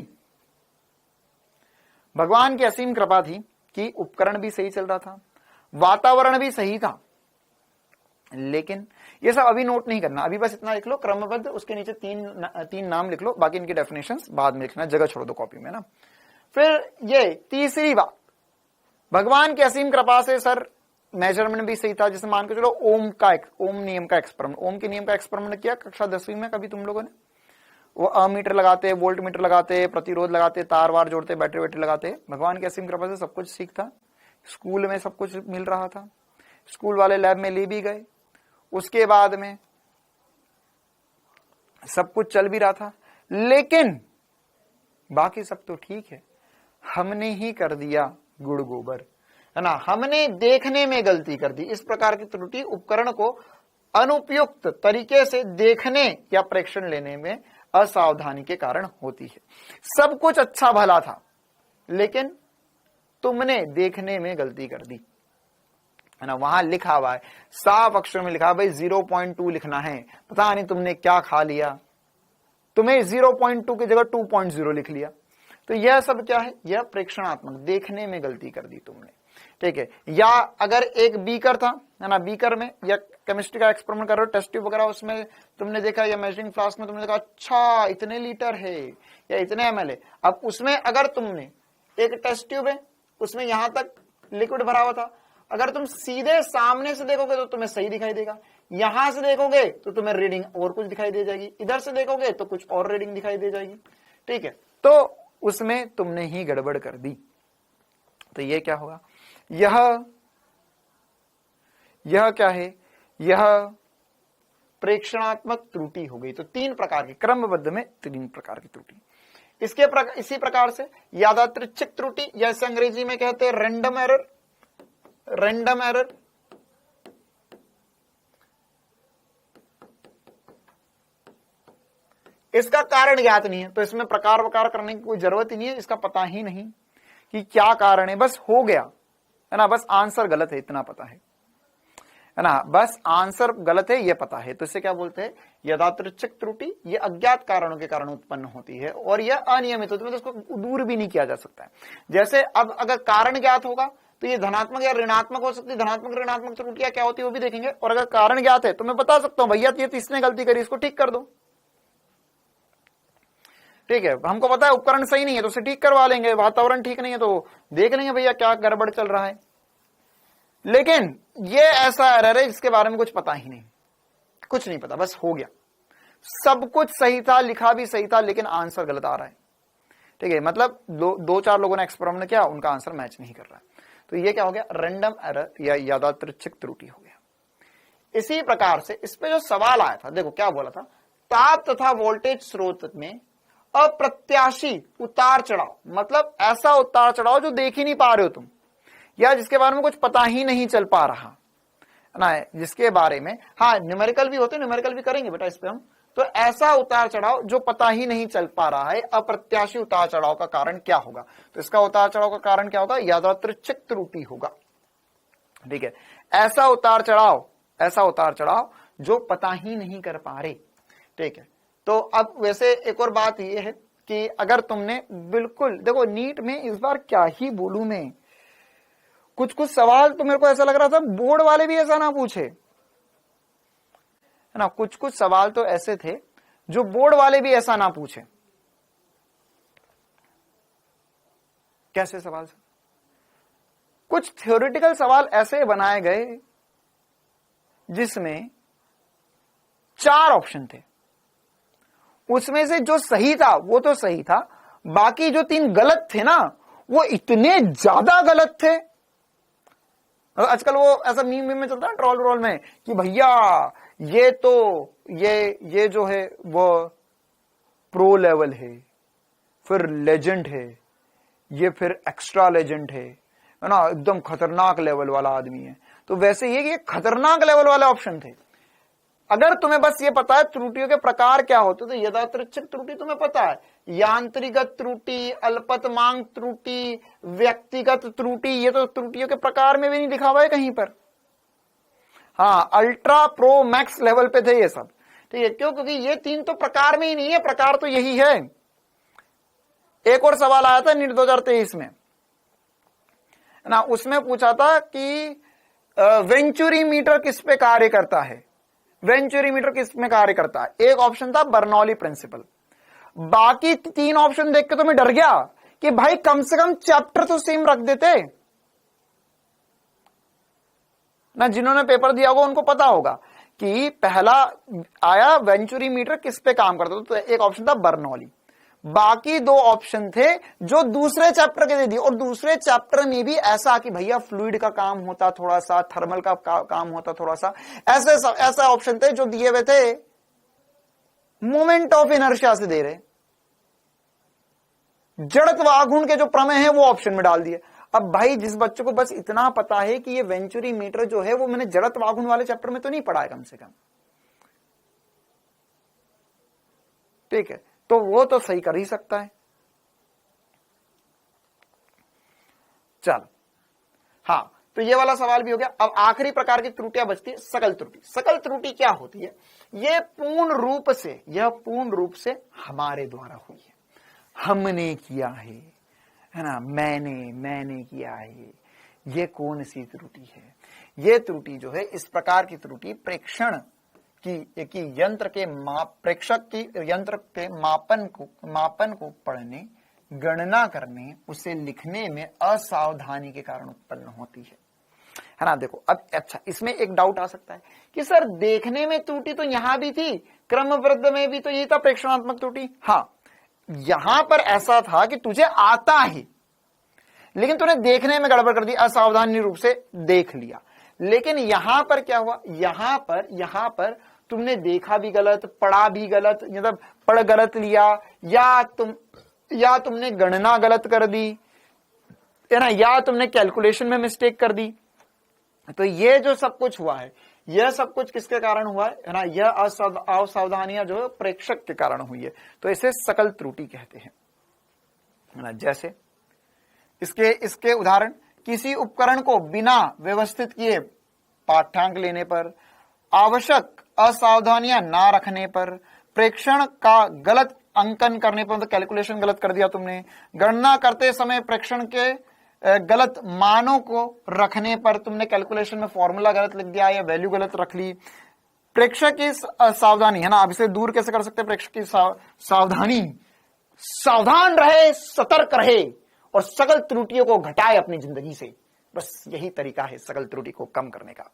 भगवान की असीम कृपा थी कि उपकरण भी सही चल रहा था, वातावरण भी सही था, लेकिन ये सब अभी नोट नहीं करना, अभी बस इतना लिख लो क्रमबद्ध, उसके नीचे तीन नाम लिख लो, बाकी इनकी डेफिनेशंस बाद में लिखना, जगह छोड़ दो कॉपी में ना। फिर ये तीसरी बात, भगवान की असीम कृपा से सर मेजरमेंट भी सही था, जैसे मान के चलो ओम नियम का एक्सपेरिमेंट, ओम के नियम का एक्सपेरिमेंट किया कक्षा 10वीं में कभी तुम लोगों ने? वो अमीटर लगाते, वोल्ट मीटर लगाते, प्रतिरोध लगाते, तार वार जोड़ते, बैटरी वैटरी लगाते। भगवान की असीम कृपा से सब कुछ सीख था, स्कूल में सब कुछ मिल रहा था, स्कूल वाले लैब में ले भी गए, उसके बाद में सब कुछ चल भी रहा था, लेकिन बाकी सब तो ठीक है, हमने ही कर दिया गुड़ गोबर, है ना, हमने देखने में गलती कर दी। इस प्रकार की त्रुटि उपकरण को अनुपयुक्त तरीके से देखने या प्रेक्षण लेने में असावधानी के कारण होती है। सब कुछ अच्छा भला था, लेकिन तुमने देखने में गलती कर दी, है ना। वहां लिखा हुआ है, साफ अक्षर में लिखा है भाई 0.2 लिखना है, पता नहीं तुमने क्या खा लिया, तुम्हें 0.2 की जगह 2.0 लिख लिया। तो यह सब क्या है? यह प्रेक्षणात्मक, देखने में गलती कर दी तुमने, ठीक है। या अगर एक बीकर था, है ना, बीकर में या केमिस्ट्री का एक्सपेरिमेंट कर रहे हो, टेस्ट ट्यूब वगैरह, उसमें तुमने देखा, या मेजरिंग फ्लास्क में तुमने देखा, अच्छा इतने लीटर है या इतने ml है। अब उसमें अगर तुमने, एक टेस्ट ट्यूब है, उसमें यहां तक लिक्विड भरा हुआ था, अगर तुम सीधे सामने से देखोगे तो तुम्हें सही दिखाई देगा, यहां से देखोगे तो तुम्हें रीडिंग और कुछ दिखाई दे जाएगी, इधर से देखोगे तो कुछ और रीडिंग दिखाई दे जाएगी, ठीक है। तो उसमें तुमने ही गड़बड़ कर दी, तो ये क्या होगा? यह क्या है? यह प्रेक्षणात्मक त्रुटि हो गई। तो तीन प्रकार की, क्रमबद्ध में तीन प्रकार की त्रुटि। इसी प्रकार से यादृच्छिक त्रुटि, जैसे अंग्रेजी में कहते हैं रैंडम एरर, रैंडम एरर, इसका कारण ज्ञात नहीं है, तो इसमें प्रकार वकार करने की कोई जरूरत ही नहीं है, इसका पता ही नहीं कि क्या कारण है, बस हो गया, है ना, बस आंसर गलत है इतना पता है ना, बस आंसर गलत है ये पता है। तो इसे क्या बोलते हैं? यादृच्छिक त्रुटि। ये अज्ञात कारणों के कारण उत्पन्न होती है और यह अनियमित होती है, तो इसको दूर भी नहीं किया जा सकता है। जैसे अब अगर कारण ज्ञात होगा तो ये धनात्मक या ऋणात्मक हो सकती है, धनात्मक ऋणात्मक त्रुटियां क्या होती है वो भी देखेंगे। और अगर कारण ज्ञात है तो मैं बता सकता हूं भैया ये इसने गलती करी, इसको ठीक कर दो, ठीक है। हमको पता है उपकरण सही नहीं है तो उसे ठीक करवा लेंगे, वातावरण ठीक नहीं है तो देख लेंगे भैया क्या गड़बड़ चल रहा है। लेकिन ये ऐसा एरर है जिसके बारे में कुछ पता ही नहीं, कुछ नहीं पता, बस हो गया, सब कुछ सही था, लिखा भी सही था, लेकिन आंसर गलत आ रहा है, ठीक है। मतलब दो चार लोगों ने एक्सपेरिमेंट किया, उनका आंसर मैच नहीं कर रहा है, तो ये क्या हो गया? रैंडम एरर या यादृच्छिक त्रुटि हो गया। इसी प्रकार से इस पे जो सवाल आया था, देखो क्या बोला था, ताप तथा वोल्टेज स्रोत में अप्रत्याशी उतार चढ़ाव, मतलब ऐसा उतार चढ़ाव जो देख ही नहीं पा रहे हो तुम, या जिसके बारे में कुछ पता ही नहीं चल पा रहा ना, जिसके बारे में, हाँ न्यूमेरिकल भी होते, न्यूमेरिकल भी करेंगे बेटा इस पे हम। तो ऐसा उतार चढ़ाव जो पता ही नहीं चल पा रहा है, अप्रत्याशी उतार चढ़ाव का कारण क्या होगा? तो इसका उतार चढ़ाव का कारण क्या होगा? यादृच्छिक त्रुटि होगा, ठीक है। ऐसा उतार चढ़ाव जो पता ही नहीं कर पा रहे, ठीक है। तो अब वैसे एक और बात यह है कि अगर तुमने बिल्कुल, देखो नीट में इस बार क्या ही बोलूं मैं, कुछ सवाल तो मेरे को ऐसा लग रहा था बोर्ड वाले भी ऐसा ना पूछे, है ना, कुछ सवाल तो ऐसे थे जो बोर्ड वाले भी ऐसा ना पूछे। कैसे सवाल? कुछ थ्योरेटिकल सवाल ऐसे बनाए गए जिसमें 4 ऑप्शन थे, उसमें से जो सही था वो तो सही था, बाकी जो 3 गलत थे ना वो इतने ज्यादा गलत थे। आजकल वो ऐसा मीम में चलता है ट्रोल में कि भैया ये तो ये जो है वो प्रो लेवल है, फिर लेजेंड है, ये फिर एक्स्ट्रा लेजेंड है ना, एकदम खतरनाक लेवल वाला आदमी है। तो वैसे ये खतरनाक लेवल वाले ऑप्शन थे। अगर तुम्हें बस ये पता है त्रुटियों के प्रकार क्या होते, तो यादृच्छिक त्रुटि तुम्हें पता है, यांत्रिगत त्रुटि, अल्पतमांक त्रुटि, व्यक्तिगत त्रुटि, ये तो त्रुटियों के प्रकार में भी नहीं लिखा हुआ है कहीं पर। हाँ, अल्ट्रा प्रो मैक्स लेवल पे थे ये सब। ठीक है, क्यों? क्योंकि ये 3 तो प्रकार में ही नहीं है, प्रकार तो यही है। एक और सवाल आया था नीट 2023 में ना, उसमें पूछा था कि वेंचुरी मीटर किस पे कार्य करता है, वेंचुरी मीटर किस में कार्य करता है। एक ऑप्शन था बर्नौली प्रिंसिपल। बाकी 3 ऑप्शन देख के तो मैं डर गया कि भाई कम से कम चैप्टर तो सेम रख देते ना। जिन्होंने पेपर दिया होगा उनको पता होगा कि पहला आया वेंचुरी मीटर किस पे काम करता था, तो एक ऑप्शन था बर्नौली। बाकी 2 ऑप्शन थे जो दूसरे चैप्टर के दे दिए, और दूसरे चैप्टर में भी ऐसा कि भैया फ्लूइड का काम होता थोड़ा सा, थर्मल का काम होता थोड़ा सा, ऐसे ऑप्शन थे जो दिए हुए थे मोमेंट ऑफ इनर्शिया से दे रहे। जड़त्व आघूर्ण के जो प्रमेय है वो ऑप्शन में डाल दिए। अब भाई जिस बच्चों को बस इतना पता है कि ये वेंचुरी मीटर जो है वो मैंने जड़त्व आघूर्ण वाले चैप्टर में तो नहीं पढ़ा है कम से कम, ठीक है, तो वो तो सही कर ही सकता है। चलो, हाँ, तो ये वाला सवाल भी हो गया। अब आखिरी प्रकार की त्रुटियां बचती है, सकल त्रुटि। सकल त्रुटि क्या होती है? ये पूर्ण रूप से हमारे द्वारा हुई है, हमने किया है ना, मैंने किया है। ये कौन सी त्रुटि है? ये त्रुटि जो है, इस प्रकार की त्रुटि प्रेक्षण की यंत्र के प्रेक्षक की यंत्र के मापन को पढ़ने, गणना करने, उसे लिखने में असावधानी के कारण उत्पन्न होती है ना। देखो अब अच्छा, इसमें एक डाउट आ सकता है कि सर देखने में त्रुटि तो यहां भी थी, क्रमवृद्ध में भी तो यही था प्रेक्षणात्मक त्रुटि। हाँ, यहां पर ऐसा था कि तुझे आता है लेकिन तूने देखने में गड़बड़ कर दी, असावधानी रूप से देख लिया। लेकिन यहां पर क्या हुआ? यहां पर तुमने देखा भी गलत, पढ़ा भी गलत, मतलब पढ़ गलत लिया, या तुमने गणना गलत कर दी है ना, या तुमने कैलकुलेशन में मिस्टेक कर दी। तो ये जो सब कुछ हुआ है, यह सब कुछ किसके कारण हुआ है ना? यह असावधानियां जो है प्रेक्षक के कारण हुई है, तो इसे सकल त्रुटि कहते हैं ना। जैसे इसके उदाहरण, किसी उपकरण को बिना व्यवस्थित किए पाठ्यांक लेने पर, आवश्यक असावधानियां ना रखने पर, प्रेक्षण का गलत अंकन करने पर, मतलब कैलकुलेशन गलत कर दिया तुमने, गणना करते समय प्रेक्षण के गलत मानों को रखने पर, तुमने कैलकुलेशन में फॉर्मूला गलत लिख दिया या वैल्यू गलत रख ली, प्रेक्षक की सावधानी है ना। अब इसे दूर कैसे कर सकते हैं? प्रेक्षक की सावधानी, सावधान रहे, सतर्क रहे और सकल त्रुटियों को घटाए अपनी जिंदगी से। बस यही तरीका है सकल त्रुटि को कम करने का।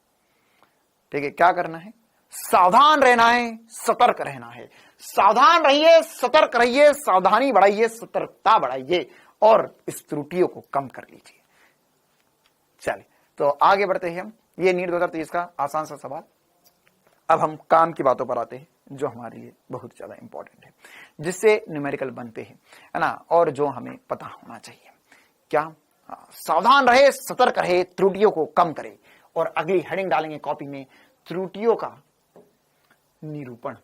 ठीक है, क्या करना है? सावधान रहना है, सतर्क रहना है। सावधान रहिए, सतर्क रहिए, सावधानी बढ़ाइए, सतर्कता बढ़ाइए और इस त्रुटियों को कम कर लीजिए। चलिए, तो आगे बढ़ते हैं हम। ये नीट 2023 का आसान सा सवाल। अब हम काम की बातों पर आते हैं जो हमारे लिए बहुत ज्यादा इंपॉर्टेंट है, जिससे न्यूमेरिकल बनते हैं, है ना, और जो हमें पता होना चाहिए। क्या? सावधान रहे, सतर्क रहे, त्रुटियों को कम करे। और अगली हेडिंग डालेंगे कॉपी में, त्रुटियों का निरूपण।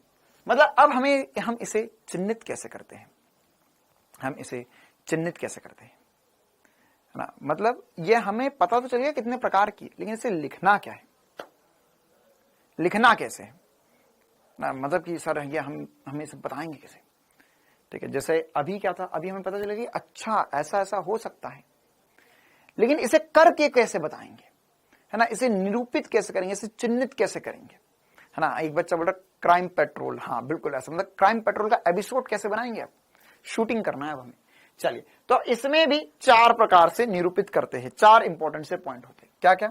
मतलब अब हम इसे चिन्हित कैसे करते हैं, है ना। मतलब ये हमें पता तो चल गया कितने प्रकार की, लेकिन इसे लिखना क्या है, लिखना कैसे है ना। मतलब कि सर ये हमें इसे बताएंगे कैसे? ठीक है, जैसे अभी क्या था, अभी हमें पता चला कि अच्छा ऐसा हो सकता है, लेकिन इसे करके कैसे बताएंगे, है ना। इसे निरूपित कैसे करेंगे, इसे चिन्हित कैसे करेंगे, है ना। एक बच्चा बोल रहा क्राइम पेट्रोल, हाँ बिल्कुल ऐसा, मतलब क्राइम पेट्रोल का एपिसोड कैसे बनाएंगे आप? शूटिंग करना है अब हमें। चलिए, तो इसमें भी 4 प्रकार से निरूपित करते हैं, 4 इंपॉर्टेंट से पॉइंट होते हैं। क्या क्या?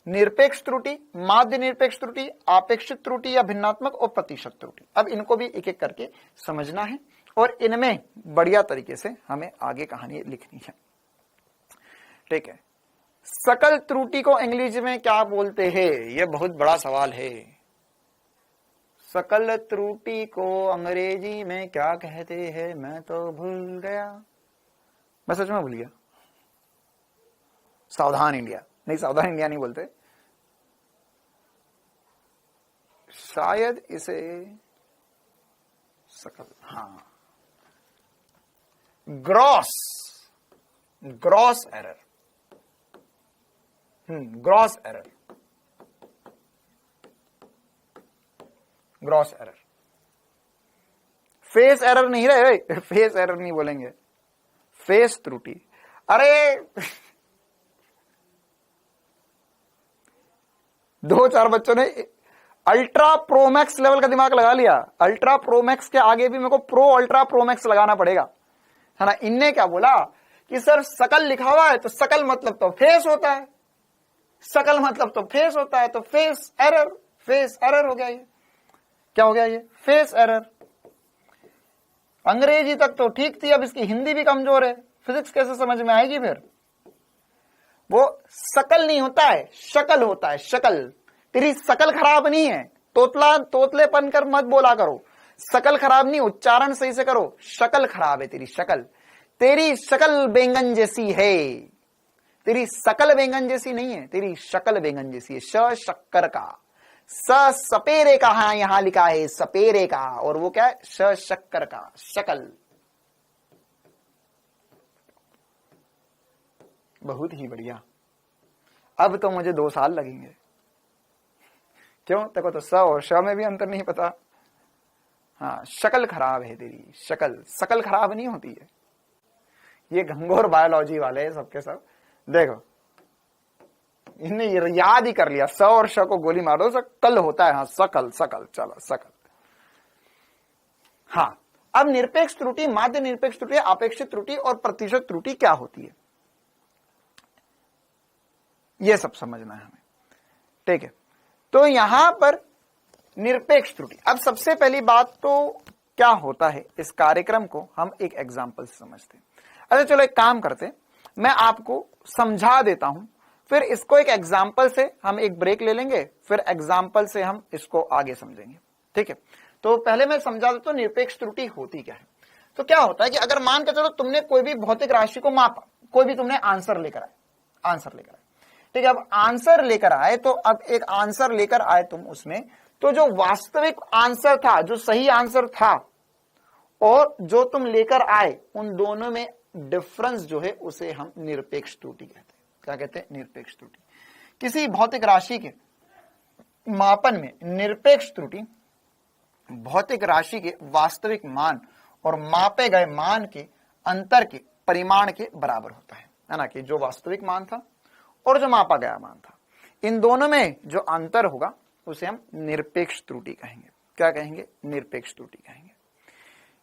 निरपेक्ष त्रुटि, माध्य निरपेक्ष त्रुटि, आपेक्षिक त्रुटि या भिन्नात्मक और प्रतिशत त्रुटि। अब इनको भी एक एक करके समझना है और इनमें बढ़िया तरीके से हमें आगे कहानी लिखनी है। ठीक है, सकल त्रुटि को अंग्रेजी में क्या बोलते हैं? यह बहुत बड़ा सवाल है। सकल त्रुटि को अंग्रेजी में क्या कहते हैं? मैं तो भूल गया, मैं सच में भूल गया। सावधान इंडिया नहीं बोलते, शायद इसे सकल, हाँ, gross error, gross error, gross error. Face error नहीं रहे, फेस एरर नहीं बोलेंगे, फेस त्रुटि। अरे दो चार बच्चों ने अल्ट्रा प्रोमैक्स लेवल का दिमाग लगा लिया। अल्ट्रा प्रोमैक्स के आगे भी मेरे को प्रो अल्ट्रा प्रोमैक्स लगाना पड़ेगा, है ना। इनने क्या बोला कि सर सकल लिखा हुआ है तो सकल मतलब तो फेस होता है, सकल मतलब तो फेस होता है, तो फेस एरर, फेस एरर हो गया। ये क्या हो गया? ये फेस एरर। अंग्रेजी तक तो ठीक थी, अब इसकी हिंदी भी कमजोर है, फिजिक्स कैसे समझ में आएगी फिर? वो सकल नहीं होता है, शकल होता है, शकल। तेरी शकल खराब नहीं है, तोतला तोतलेपन कर मत बोला करो। शकल खराब नहीं, उच्चारण सही से करो। शकल खराब है तेरी, शकल। तेरी शकल बैंगन जैसी है, तेरी शकल बैंगन जैसी नहीं है, तेरी शकल बैंगन जैसी है। श शक्कर का, स सपेरे का, हाँ यहां लिखा है सपेरे का, और वो क्या है? श शक्कर का, शकल। बहुत ही बढ़िया। अब तो मुझे 2 साल लगेंगे। क्यों? देखो तो स और श में भी अंतर नहीं पता। हाँ, शकल खराब है तेरी, शकल। शकल खराब नहीं होती है। ये घंघोर बायोलॉजी वाले हैं सबके सब। देखो इनने याद ही कर लिया, स और श को गोली मारो, सकल होता है। हाँ, सकल, सकल, चलो सकल। हाँ, अब निरपेक्ष त्रुटि, माध्य निरपेक्ष त्रुटि, आपेक्षिक त्रुटि और प्रतिशत त्रुटि क्या होती है, ये सब समझना है हमें। ठीक है, तो यहां पर निरपेक्ष त्रुटि। अब सबसे पहली बात तो क्या होता है, इस कार्यक्रम को हम एक एग्जाम्पल से समझते हैं। अच्छा चलो एक काम करते, मैं आपको समझा देता हूं, फिर इसको एक एग्जाम्पल से हम एक ब्रेक ले लेंगे, फिर एग्जाम्पल से हम इसको आगे समझेंगे। ठीक है, तो पहले मैं समझा देता हूं निरपेक्ष त्रुटि होती क्या है। तो क्या होता है कि अगर मान के चलो तुमने कोई भी भौतिक राशि को मापा, कोई भी तुमने आंसर लेकर आए, आंसर लेकर आए। ठीक है, अब आंसर लेकर आए, तो अब एक आंसर लेकर आए तुम उसमें, तो जो वास्तविक आंसर था, जो सही आंसर था, और जो तुम लेकर आए, उन दोनों में डिफरेंस जो है उसे हम निरपेक्ष त्रुटि कहते हैं। क्या कहते हैं? निरपेक्ष त्रुटि। किसी भौतिक राशि के मापन में निरपेक्ष त्रुटि भौतिक राशि के वास्तविक मान और मापे गए मान के अंतर के परिमाण के बराबर होता है ना, कि जो वास्तविक मान था और जो मापा गया मान था, इन दोनों में जो अंतर होगा उसे हम निरपेक्ष त्रुटि कहेंगे। क्या कहेंगे? निरपेक्ष त्रुटि कहेंगे।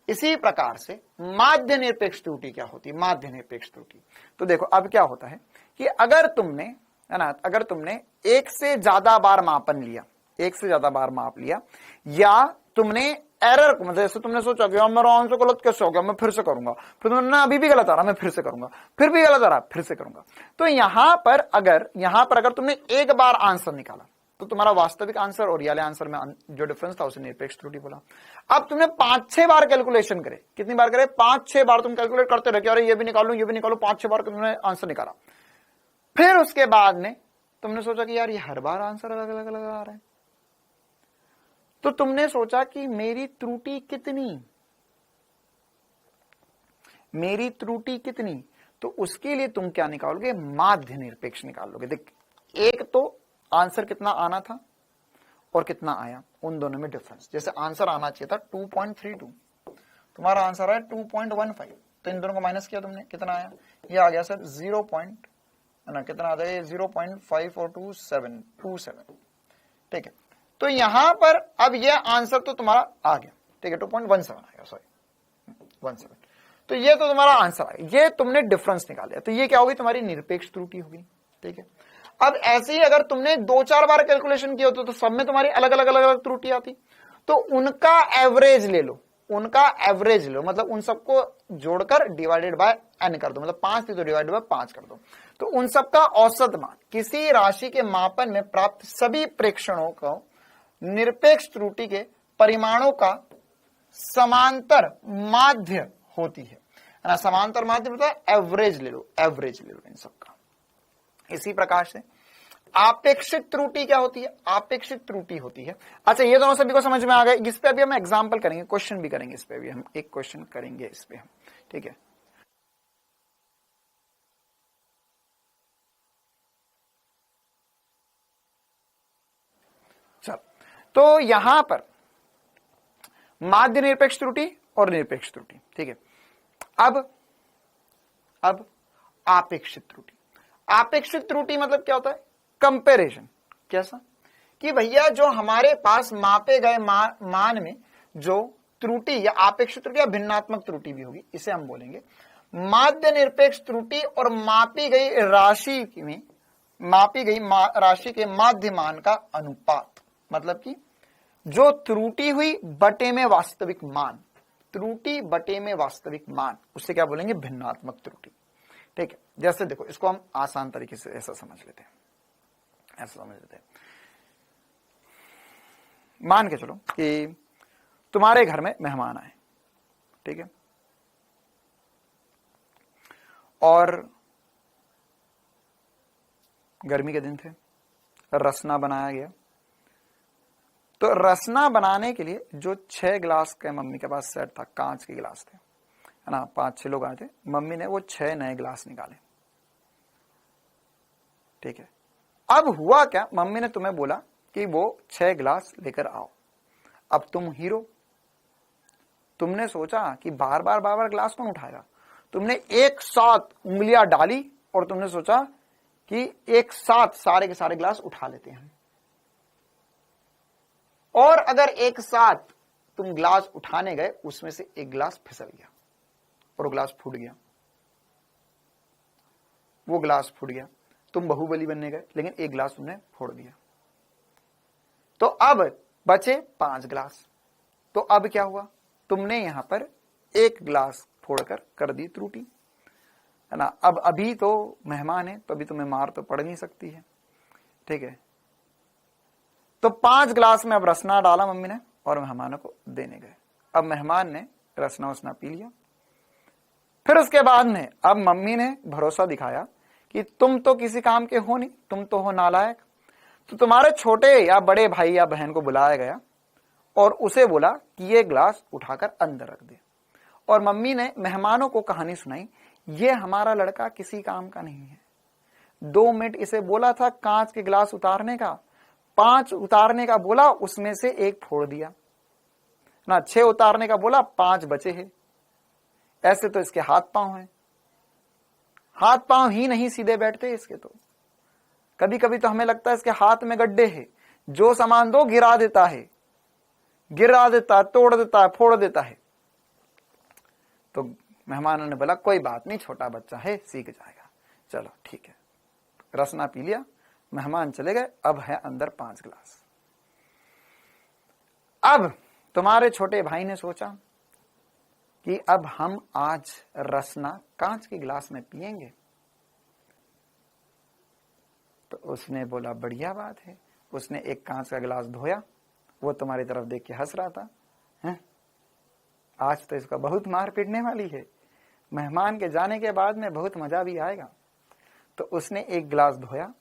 इसी प्रकार से माध्य निरपेक्ष त्रुटि क्या होती है? माध्य निरपेक्ष त्रुटि, तो देखो अब क्या होता है कि अगर तुमने, है ना, अगर तुमने एक से ज्यादा बार मापन लिया, एक से ज्यादा बार माप लिया, या तुमने एरर को, मतलब जैसे तुमने सोचा कि मेरा आंसर गलत कैसे हो गया, मैं फिर से करूंगा, फिर तुमने अभी भी गलत आ रहा, मैं फिर से करूंगा, फिर भी गलत आ रहा, फिर से करूंगा। तो यहां पर अगर तुमने एक बार आंसर निकाला, तो तुम्हारा वास्तविक आंसर और रियल आंसर में जो डिफरेंस था उसे निरपेक्ष त्रुटि बोला। अब तुमने 5-6 बार कैलकुलेशन करे, कितनी बार करे? 5-6 बार तुम कैलकुलेट करते रहे, अरे ये भी निकालू, ये भी निकालू, 5-6 बार तुमने आंसर निकाला। फिर उसके बाद में तुमने सोचा कि यार ये हर बार आंसर अलग अलग अलग आ रहा है, तो तुमने सोचा कि मेरी त्रुटि कितनी, मेरी त्रुटि कितनी, तो उसके लिए तुम क्या निकालोगे? माध्य निरपेक्ष निकालोगे। देख, एक तो आंसर कितना आना था और कितना आया, उन दोनों में डिफरेंस। जैसे आंसर आना चाहिए था 2.32, तुम्हारा आंसर आया 2.15, तो इन दोनों को माइनस किया तुमने, कितना आया? ये आ गया सर 0. है ना, कितना आ जाएगा? 0.5427। ठीक है, तो यहां पर अब ये आंसर तो तुम्हारा आ गया, ठीक है, 2.17 आ गया, सॉरी 17। तो ये तो तुम्हारा आंसर आ गया, ये तुमने डिफरेंस निकाल लिया, तो ये क्या होगी? तुम्हारी निरपेक्ष त्रुटि होगी। ठीक है, अब ऐसे ही अगर तुमने 2-4 बार कैलकुलेशन किया होता तो सब में तुम्हारी अलग अलग अलग अलग त्रुटि आती, तो उनका एवरेज ले लो, उनका एवरेज लो, मतलब उन सबको जोड़कर डिवाइडेड बाय n कर दो, मतलब 5 थी तो डिवाइडेड बाय 5 कर दो, तो उन सबका औसत मान किसी राशि के मापन में प्राप्त सभी प्रेक्षणों को निरपेक्ष त्रुटि के परिमाणों का समांतर माध्य होती है ना। समांतर माध्य मतलब एवरेज ले लो, एवरेज ले लो इन सबका। इसी प्रकार से आपेक्षिक त्रुटि क्या होती है? आपेक्षिक त्रुटि होती है, अच्छा ये दोनों सभी को समझ में आ गए। इस पे अभी हम एग्जांपल करेंगे, क्वेश्चन भी करेंगे, इस पे भी हम एक क्वेश्चन करेंगे इस पे हम। ठीक है, चल तो यहां पर माध्य निरपेक्ष त्रुटि और निरपेक्ष त्रुटि। ठीक है, अब आपेक्षित त्रुटि। आपेक्षित त्रुटि मतलब क्या होता है? कंपैरिजन। कैसा? कि भैया जो हमारे पास मापे गए मान में जो त्रुटि या आपेक्षित त्रुटि या भिन्नात्मक त्रुटि भी होगी, इसे हम बोलेंगे माध्य निरपेक्ष त्रुटि। और मापी गई राशि के माध्य मान का अनुपात, मतलब कि जो त्रुटि हुई बटे में वास्तविक मान, त्रुटि बटे में वास्तविक मान, उससे क्या बोलेंगे? भिन्नात्मक त्रुटि। ठीक है, जैसे देखो, इसको हम आसान तरीके से ऐसा समझ लेते हैं, मान के चलो कि तुम्हारे घर में मेहमान आए। ठीक है, और गर्मी के दिन थे, रसना बनाया गया। तो रसना बनाने के लिए जो 6 गिलास के मम्मी के पास सेट था, कांच के गिलास थे, है ना, 5-6 लोग आए थे, मम्मी ने वो 6 नए गिलास निकाले। ठीक है, अब हुआ क्या? मम्मी ने तुम्हें बोला कि वो 6 गिलास लेकर आओ। अब तुम हीरो, तुमने सोचा कि बार बार गिलास कौन उठाएगा, तुमने एक साथ उंगलियां डाली और तुमने सोचा कि एक साथ सारे के सारे गिलास उठा लेते हैं। और अगर एक साथ तुम गिलास उठाने गए, उसमें से एक गिलास फिसल गया और वो गिलास फूट गया, वो गिलास फूट गया, तुम बाहुबली बनने गए, लेकिन एक गिलास तुमने फोड़ दिया। तो अब बचे 5 गिलास। तो अब क्या हुआ? तुमने यहां पर एक गिलास फोड़कर कर दी त्रुटि, है ना। अब अभी तो मेहमान है, तो अभी तुम्हें मार तो पड़ नहीं सकती है। ठीक है, तो 5 गिलास में अब रसना डाला मम्मी ने और मेहमानों को देने गए। अब मेहमान ने रसना उसना पी लिया। फिर उसके बाद में अब मम्मी ने भरोसा दिखाया कि तुम तो किसी काम के हो नहीं, तुम तो हो नालायक। तो तुम्हारे छोटे या बड़े भाई या बहन को बुलाया गया और उसे बोला कि ये ग्लास उठाकर अंदर रख दे। और मम्मी ने मेहमानों को कहानी सुनाई, ये हमारा लड़का किसी काम का नहीं है। 2 मिनट इसे बोला था कांच के गिलास उतारने का, 5 उतारने का बोला, उसमें से 1 फोड़ दिया ना, 6 उतारने का बोला, 5 बचे हैं। ऐसे तो इसके हाथ पांव हैं, हाथ पांव ही नहीं सीधे बैठते इसके। तो कभी कभी तो हमें लगता है इसके हाथ में गड्ढे हैं, जो सामान दो गिरा देता है, तोड़ देता है, फोड़ देता है। तो मेहमानों ने बोला कोई बात नहीं, छोटा बच्चा है, सीख जाएगा। चलो ठीक है, रसना पी लिया, मेहमान चले गए। अब है अंदर 5 गिलास। अब तुम्हारे छोटे भाई ने सोचा कि अब हम आज रसना कांच के गिलास में पिएंगे। तो उसने बोला बढ़िया बात है। उसने एक कांच का गिलास धोया, वो तुम्हारी तरफ देख के हंस रहा था, हैं? आज तो इसका बहुत मार पीटने वाली है, मेहमान के जाने के बाद में बहुत मजा भी आएगा। तो उसने एक गिलास धोया,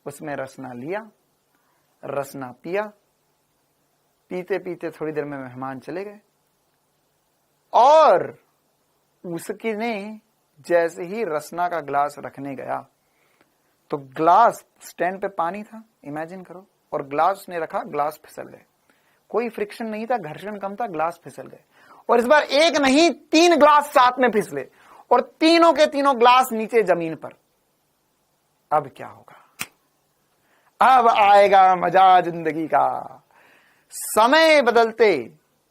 उसमें रसना लिया, रसना पिया। पीते पीते थोड़ी देर में मेहमान चले गए और उसकी ने जैसे ही रसना का गिलास रखने गया तो गिलास स्टैंड पे पानी था, इमेजिन करो, और गिलास ने रखा, गिलास फिसल गए। कोई फ्रिक्शन नहीं था, घर्षण कम था, गिलास फिसल गए। और इस बार एक नहीं 3 गिलास साथ में फिसले और तीनों के तीनों गिलास नीचे जमीन पर। अब क्या होगा? अब आएगा मजा जिंदगी का। समय बदलते,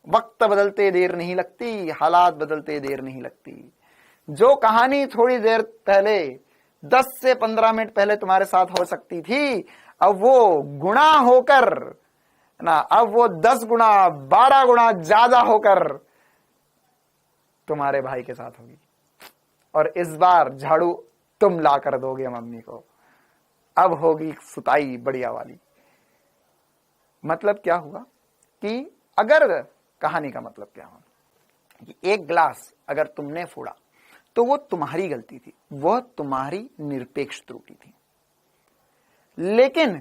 वक्त बदलते देर नहीं लगती, हालात बदलते देर नहीं लगती। जो कहानी थोड़ी देर पहले 10 से 15 मिनट पहले तुम्हारे साथ हो सकती थी, अब वो गुणा होकर ना, अब वो 10 गुना 12 गुना ज्यादा होकर तुम्हारे भाई के साथ होगी। और इस बार झाड़ू तुम ला कर दोगे मम्मी को। अब होगी सुताई बढ़िया वाली। मतलब क्या हुआ कि अगर कहानी का मतलब क्या हुआ कि एक गिलास अगर तुमने फोड़ा तो वो तुम्हारी गलती थी, वह तुम्हारी निरपेक्ष त्रुटि थी। लेकिन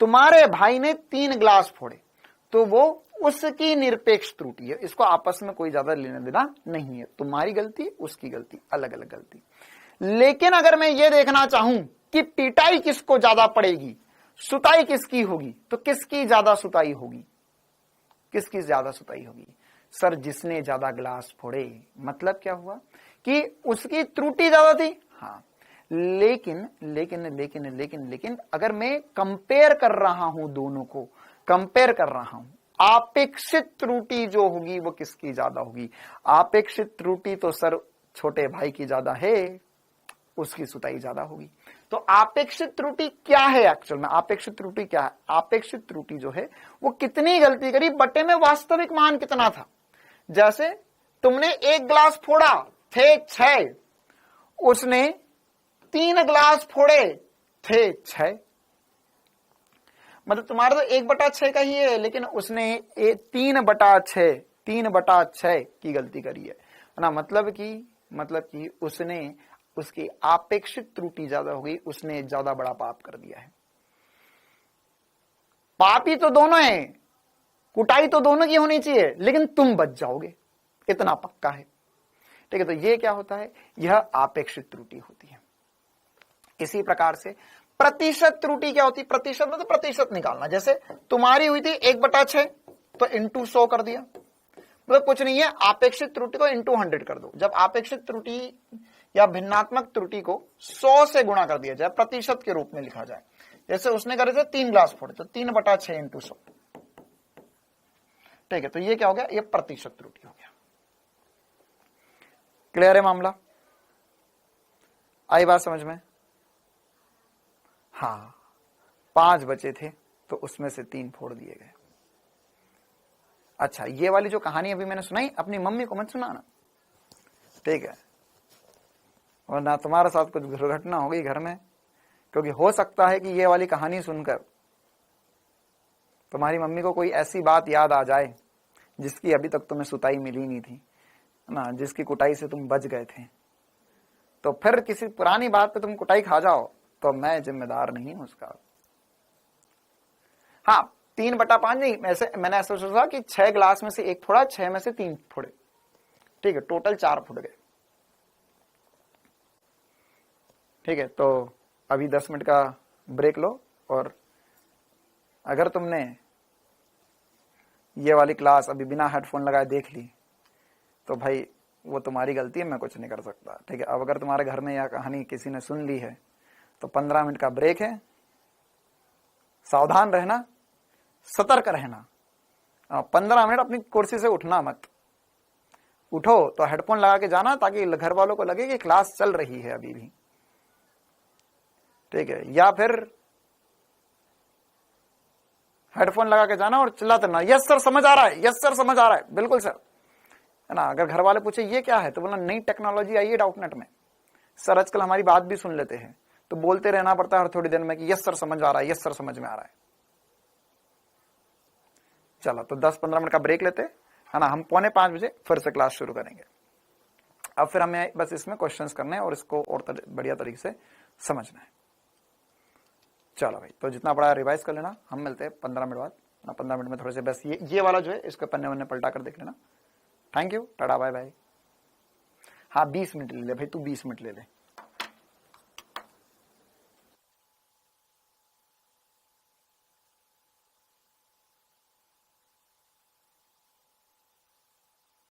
तुम्हारे भाई ने 3 गिलास फोड़े तो वो उसकी निरपेक्ष त्रुटि है। इसको आपस में कोई ज्यादा लेना देना नहीं है, तुम्हारी गलती, उसकी गलती, अलग अलग गलती। लेकिन अगर मैं ये देखना चाहूं कि पिटाई किसको ज्यादा पड़ेगी, सुताई किसकी होगी, तो किसकी ज्यादा सुताई होगी? किसकी ज्यादा सुताई होगी? सर जिसने ज्यादा ग्लास फोड़े, मतलब क्या हुआ कि उसकी त्रुटि ज्यादा थी। हाँ, लेकिन अगर मैं कंपेयर कर रहा हूं, दोनों को कंपेयर कर रहा हूं, आपेक्षित त्रुटि जो होगी वो किसकी ज्यादा होगी? आपेक्षित त्रुटि तो सर छोटे भाई की ज्यादा है, उसकी सुताई ज्यादा होगी। तो आपेक्षित त्रुटि क्या है? एक्चुअल में आपेक्षित त्रुटि क्या है? आपेक्षित त्रुटि जो है वो कितनी गलती करी बटे में वास्तविक मान कितना था। जैसे तुमने एक ग्लास फोड़ा, थे 6, उसने 3 ग्लास फोड़े, थे 6। मतलब तुम्हारा तो 1/6 का ही है, लेकिन उसने 3/6 की गलती करी है ना। मतलब कि उसने, उसकी आपेक्षित त्रुटि ज्यादा हो गई, उसने ज्यादा बड़ा पाप कर दिया है। पापी तो दोनों हैं, कुटाई तो दोनों की होनी चाहिए, लेकिन तुम बच जाओगे, इतना पक्का है। ठीक है, तो ये क्या होता है? यह आपेक्षित त्रुटि होती है। इसी प्रकार से प्रतिशत त्रुटि क्या होती है? प्रतिशत मतलब प्रतिशत निकालना। जैसे तुम्हारी हुई थी 1/6, तो इंटू 100 कर दिया, मतलब कुछ नहीं है, आपेक्षित त्रुटि को इंटू 100 कर दो। जब आपेक्षित त्रुटि या भिन्नात्मक त्रुटि को 100 से गुणा कर दिया जाए, प्रतिशत के रूप में लिखा जाए। जैसे उसने करे थे 3 ग्लास फोड़े, तो 3/6 इंटू 100। ठीक है, तो ये क्या हो गया? ये प्रतिशत त्रुटि हो गया। क्लियर है मामला? आई बात समझ में? हाँ, 5 बचे थे तो उसमें से 3 फोड़ दिए गए। अच्छा, ये वाली जो कहानी अभी मैंने सुनाई, अपनी मम्मी को मत सुनाना, ठीक है? वरना तुम्हारे साथ कुछ दुर्घटना हो गई घर में, क्योंकि हो सकता है कि ये वाली कहानी सुनकर तुम्हारी मम्मी को कोई ऐसी बात याद आ जाए जिसकी अभी तक तुम्हें सुताई मिली नहीं थी ना, जिसकी कुटाई से तुम बच गए थे। तो फिर किसी पुरानी बात पे तुम कुटाई खा जाओ तो मैं जिम्मेदार नहीं हूं उसका। हाँ, 3/5 नहीं, मैंने ऐसा सोचा कि 6 ग्लास में से 1 फोड़ा, 6 में से 3 फोड़े, ठीक है, टोटल 4 फुट गए। ठीक है, तो अभी 10 मिनट का ब्रेक लो, और अगर तुमने ये वाली क्लास अभी बिना हेडफोन लगाए देख ली तो भाई वो तुम्हारी गलती है, मैं कुछ नहीं कर सकता। ठीक है, अब अगर तुम्हारे घर में यह कहानी किसी ने सुन ली है तो 15 मिनट का ब्रेक है। सावधान रहना, सतर्क रहना। 15 मिनट अपनी कुर्सी से उठना मत, उठो तो हेडफोन लगा के जाना, ताकि घर वालों को लगे कि क्लास चल रही है अभी भी। ठीक है, या फिर हेडफोन लगा के जाना और चिल्लाते रहना, यस सर समझ आ रहा है, यस सर समझ आ रहा है, बिल्कुल सर, है ना। अगर घर वाले पूछे ये क्या है तो बोलना नई टेक्नोलॉजी आई है डाउटनेट में, सर आजकल हमारी बात भी सुन लेते हैं, तो बोलते रहना पड़ता है हर थोड़ी देर में कि यस सर समझ आ रहा है, यस सर समझ में आ रहा है। चलो, तो 10-15 मिनट का ब्रेक लेते, है ना। हम 4:45 बजे फिर से क्लास शुरू करेंगे। अब फिर हमें बस इसमें क्वेश्चंस करने हैं और इसको और बढ़िया तरीके से समझना है। चलो भाई, तो जितना पड़ा रिवाइज कर लेना। हम मिलते हैं 15 मिनट बाद। 15 मिनट में थोड़े से बस ये वाला जो है इसके पन्ने वन्ने पलटा कर देख लेना। Thank you, tata bye bye. हाँ, 20 मिनट ले ले भाई, तू 20 मिनट ले ले।